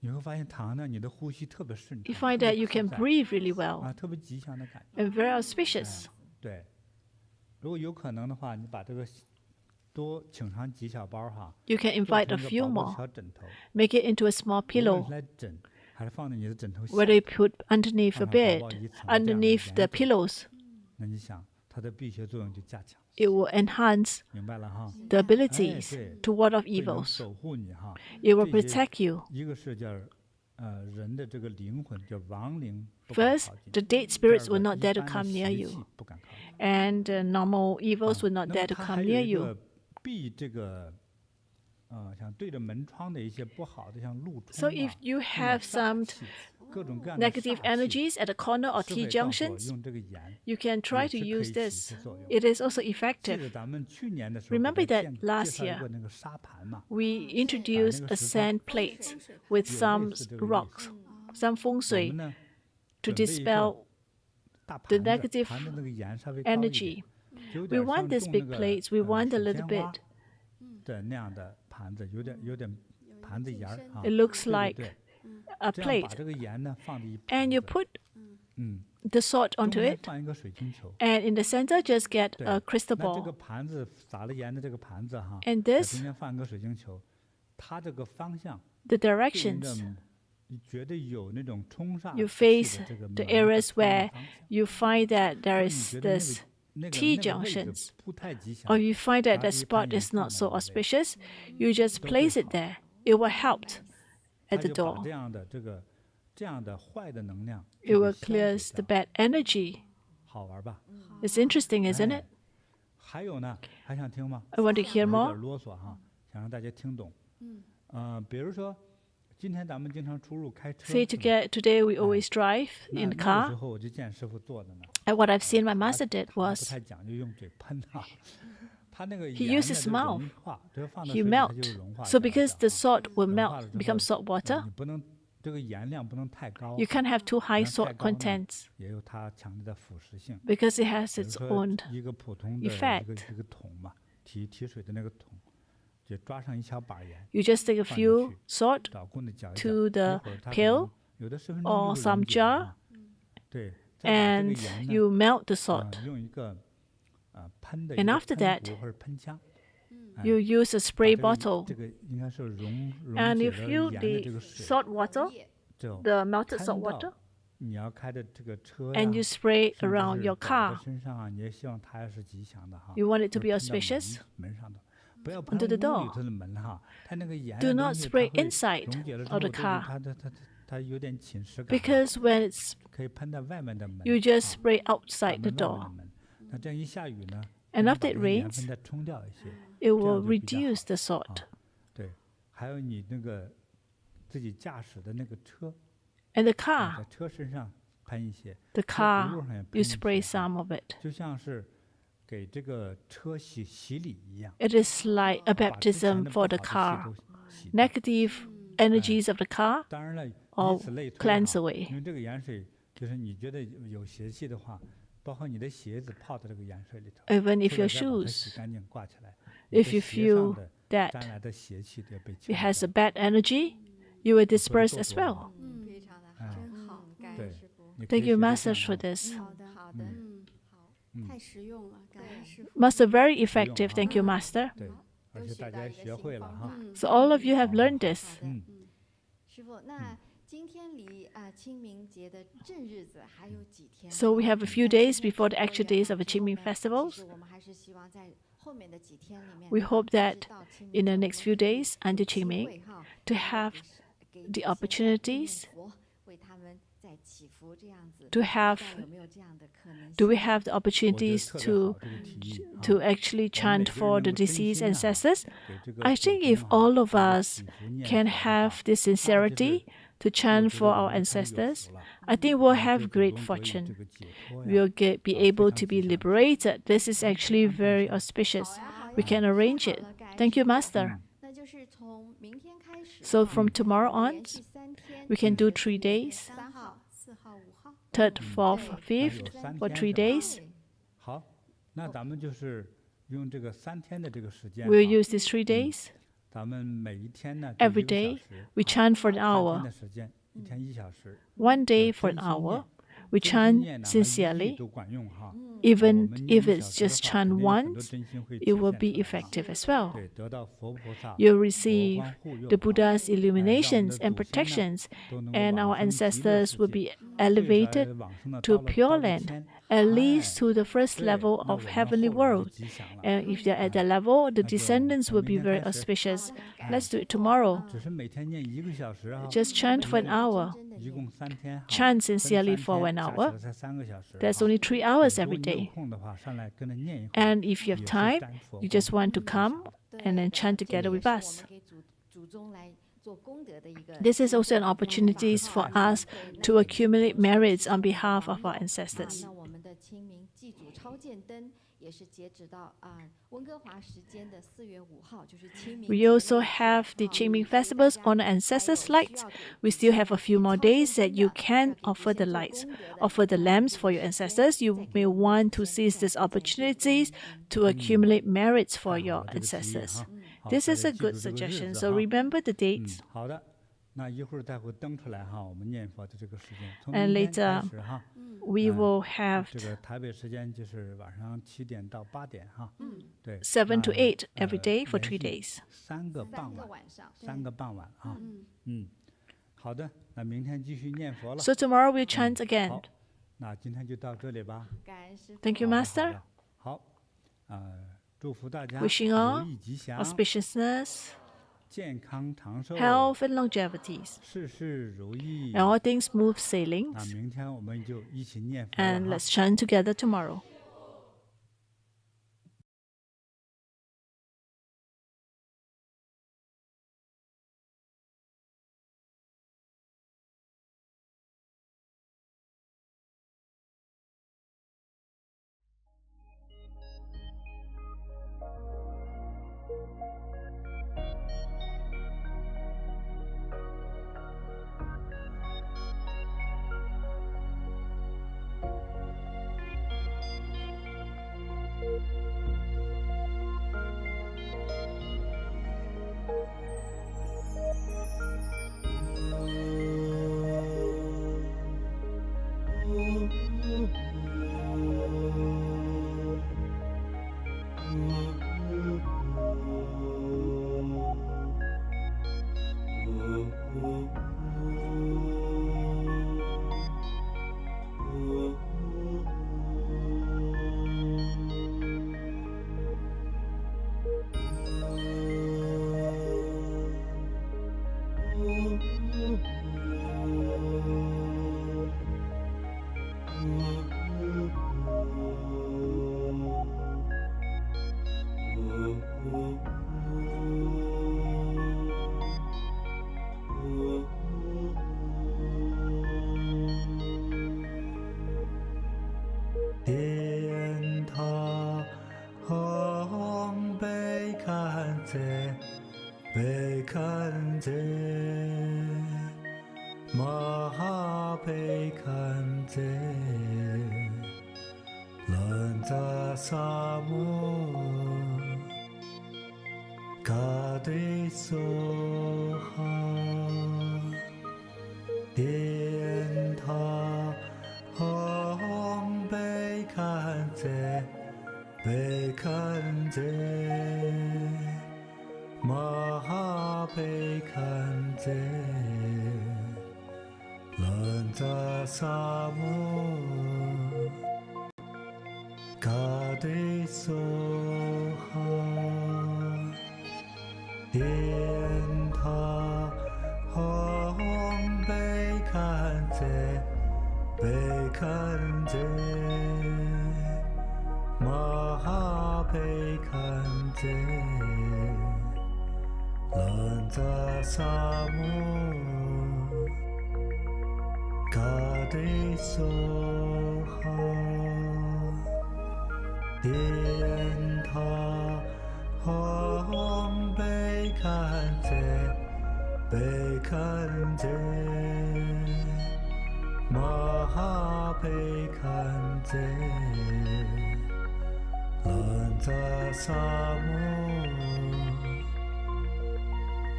你会发现躺那你的呼吸特别顺 you 畅， find 特别 that you 自 can 在 breathe really well 啊，特别吉祥的感觉。 and very auspicious. 对，如果有可能的话，你把这个多请上几小包哈， You can 做 invite 成 a 一个 few 薄薄的 more. 小枕头， Make it into a small 无论 pillow, 是来枕，还是放在你的枕头下， whether you put underneath your 放上薄 bed, 薄一层这样的 underneath the 沿枕， pillows. 那你想它的辟邪作用就加强， It will enhance 明白了哈？ the 哎， abilities 对， to ward off 会能 evils. 守护你哈。 It will 这些 protect you. 一个是叫人的这个灵魂叫亡灵不敢 First, 靠近， the dead 第 spirits 二 will 个 not 一 dare to 般的 come near 邪 you, 气不敢靠近。 and normal evils will 那 not 么 dare to 它 come 还有 near 一 you. 个避这个像对着门窗的一些不好的，像路 So 冲 if 啊， you 那种 have 煞 some 气，各种各样的 negative 煞气， energies at the corner or 师 T 傅也告诉我 junctions, 用这个盐 you can try 也 to 是可以 use 起 this. 一些作用。 It is also 记 effective. 得咱们去年的时候 Remember 给大 that 家 last 介绍一 year 个那个沙盘嘛， we introduced a sand plate with some rocks, some feng 我 shui 们呢 to 准备一个 dispel 大 the 盘子， negative 盘的那个盐稍微高一点， energy. 就有 We 点 want 像 these 种 big 那个 plates. We want a 水 little 仙 bit. 花的那样的盘子，有点盘子沿儿啊， It looks 对 like 对， a 这样把 plate. 这个盐呢放在一盘 And you 子， put 嗯， the salt 中 onto 间 it, 放一个水晶球， and in the center just get 对， a crystal 那这个 ball. 盘子撒了盐的这个盘子哈， And 在 this, 中间放一个水晶球，它这个方向 the 对应 directions. 着你觉得有那种冲煞 You 气 face 的这个 the 门和 areas 窗的 where 方向。 you find that 如 there 果你 is 觉得 this那个 T 位置 junctions, 不太吉祥， or you find that 把 the 这一 spot 盘盐 is 放 not 在 so 那位， auspicious, you just 都会 place it 好。 there. It will help 它 at the 就把 door. 这样的坏的能量 It 就给 will 消 clear 解 the 掉， bad energy. 好玩吧？ It's interesting, isn't 哎 it? 还有呢，还想听吗？ I want to 我 hear 有点 more. 啰嗦哈，想让大家听懂。比如说，今天咱们经常出入开车， Say 是吧？ today we always drive 那 in the 那个时 car. 候我就见师傅做的呢， And what I've seen my 他 master did 他不 was 太讲究用嘴喷哈，他那个 he 盐 used 呢 his 就 mouth. 融化，这放到 He 水里它 melt. 就融化 So 掉了 because 这 the 样啊 salt will 融化 melt, 了之 become 后 salt water, 你不能这个盐量不能太高， you can't have too high 盐太 salt 高呢 contents 也有它强烈的腐蚀性。 because it has 比如 its 说 own 一个普通的一 effect 个桶嘛，提水的那个桶，就抓上一小把盐， You just take a 放进 few 去， salt 找棍子搅一搅， to 一 the 会儿它可 pail 能有的10分钟 or 就会 some 溶解了 jar 啊。对，再把这个 and 盐呢， you melt the salt. 用一个喷的 And 一个 after 喷 that, 壶或者喷枪，哎 You use a 把 spray 这个 bottle 这个应该是溶 and 解 you 了 fill 盐的这 the 个水， salt water, 就 the melted 喷 salt 到 water, 你要开的这个车呀 and you spray 甚至 around 是 your 狗的 car. 身上啊，你也希望它也是吉祥的哈。 You want it to 就 be 喷到 auspicious. 门上头，不要喷 Onto the 屋里 door. 头的门哈，它那个盐 Do 的 not 东西 spray 它会 inside 溶解了之 of 后， the 这个 car 它有点侵蚀感嘛， because when it's 可以喷到外面的门， you just 啊 spray 大 outside the 门外面的 door. 门。那这样一下雨呢， And 能 after 把 it 这个盐 rains, 分再冲掉一些。 it 这 will 样就比较 reduce 好 the salt. 对，还有你那个自己驾驶的那个车， And the 在 car, 车身上喷一些， the 车轱 car, 辘上也喷 you 一些 spray 哈 some of it. 就像是给这个车洗礼一样， It is like a 把之前 baptism 的 for 不 the 好的气 car. 都洗掉。 Negative energies of the car 当然了，以 or 此类推 cleanse 哈， away. 因为这个盐水就是你觉得有邪气的话，包括你的鞋子泡在这个盐水里头， Even if 出来 your 再把它洗 shoes, 干净挂起来，你 if 的 you 鞋上 feel 的 that 沾来的邪气都要被 it 清 has 掉 a bad energy, you will 说得 disperse 够 as 多 well. 哈非常的哎好，真好感对恩师傅。你可以 Thank you, 学着 Master, 这 for 样 this. 好的，好的，好，嗯太实用了，感恩师傅。 Master, very effective. 哈 Thank you, Master. 对，而且大家也学会了哈， So all of you have learned this. 好的嗯，师傅，那今天离清明节的正日子还有几天？ So we have a few days before the actual days of the Qingming 其 festivals. 实我们还是希望在后面的几天里面 We hope that 直到清明 in the 节 next few days 我们 until 有机 Qingming 会哈 to 能够 have 给 the 这些 opportunities 念佛为他们在祈福这样子， to 不知道 have 有没有这样的可能性？ do we have the 我觉得 opportunities 特别好 to 这个提议啊 to actually 我们 chant 每个 for 人 the 能够真 deceased 心啊 ancestors? 给这个 I 祖 think 宗 if 啊 all of 能够 us 祈福念 can 佛哈 have this 那就是 sincerity to 我 chant 觉 for 得我 our 们才有 ancestors, 福了， I think 我 we'll 们 have 对祖 great 宗得以 fortune. 这个解脱呀 We'll be 非 able 常 to 吉 be 祥 liberated. This is 我们 actually 安排 very 上 auspicious. 好呀，好呀 We can 太 arrange 好 it. 了，感恩 Thank you, 师傅 Master. 那就是从明天开始 So 哈 from tomorrow 我们连 on, 续3天 we can do 就是3 days, 3号、4号、5号。 3rd, 4th, 对 5th, 有3 for 3天是吧 days. 对好，那咱们就是用这个3天的这个时间 We'll 哈 use these 3 days. Every day, we chant for an hour. 1 day for an hour, we chant sincerely. Even if it's just chant once, it will be effective as well. You'll receive the Buddha's illuminations and protections, and our ancestors will be elevated to pure land, at least to the first level of heavenly world. And if they're at that level, the descendants will be very auspicious. Let's do it tomorrow. Just chant for an hour. Chant sincerely for 1 hour. There's only 3 hours every day. And if you have time, you just want to come and then chant together with us. This is also an opportunity for us to accumulate merits on behalf of our ancestors. We also have the Qingming Festivals on the Ancestors' Lights. We still have a few more days that you can offer the lights, offer the lamps for your ancestors. You may want to seize these opportunities to accumulate merits for your ancestors. This is a good suggestion, so remember the dates. And later, we will have 7 to 8 every day for 3 days. So tomorrow we'll chant again. Thank you, Master. Wishing all auspiciousness, health and longevity, and all things smooth sailings. And let's chant together tomorrow.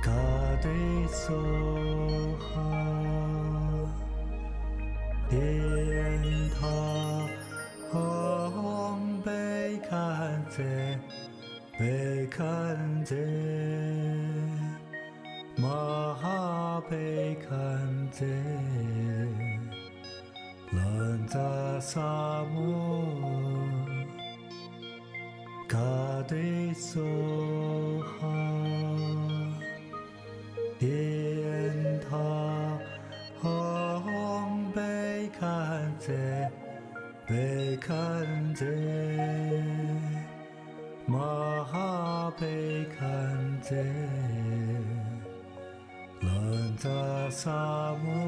Agate soha Điện tha hong bei kan ze bei kan ze Maha bei kan ze Lan za sa mu Agate soha Điện tha hong bei kan ze bei kan ze Maha bei kan ze Lan za sa mu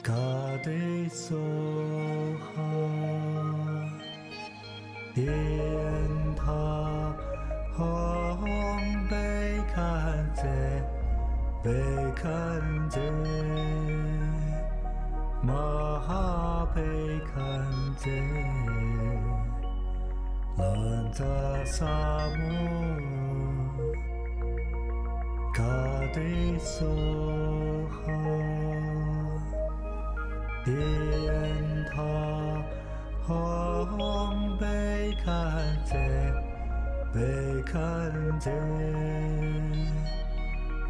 Agate soha Điện tha hong bei kan ze bei kan ze Maha bei kan ze Lan za sa mu Agate soha Điện tha hong bei kan ze bei kan ze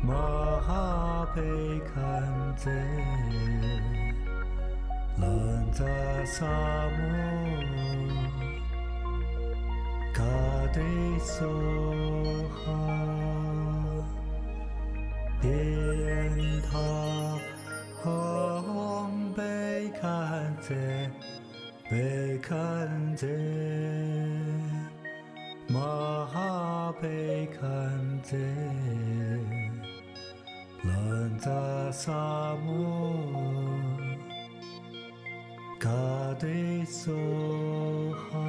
Maha bei kan ze Lan za sa mu Agate soha Điện tha hong bei kan ze bei kan ze Maha bei kan ze Lan za sa mu Agate soha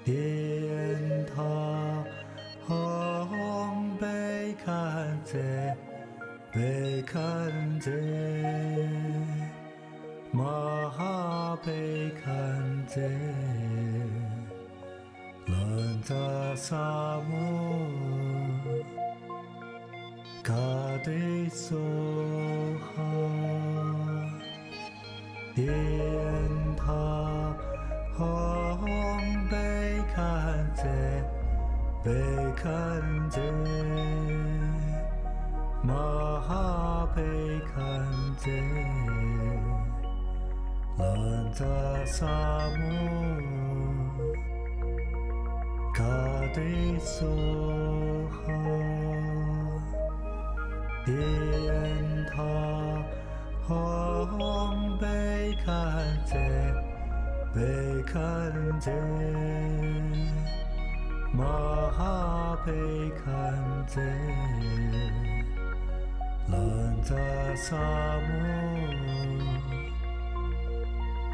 Điện tha hong bei kan ze bei kan ze Maha bei kan ze Lan za sa mu Agate soha Điện tha hong bei kan ze bei kan ze Maha bei kan ze Lan za sa mu Agate soha Điện tha hong bei kan ze bei kan ze Maha bei kan ze Lan za sa mu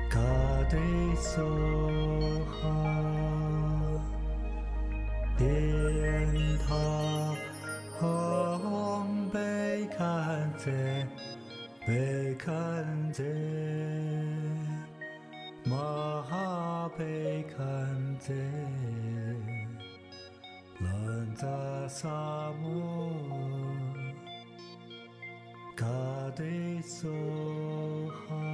Agate soha Điện tha hong bei kan ze bei kan ze Maha bei kan ze Lan za sa mu Agate soha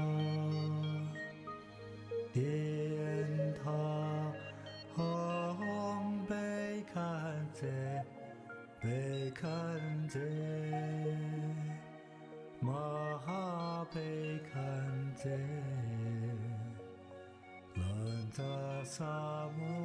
Điện tha hong bei kan ze bei kan ze Maha bei kan ze Lan za sa mu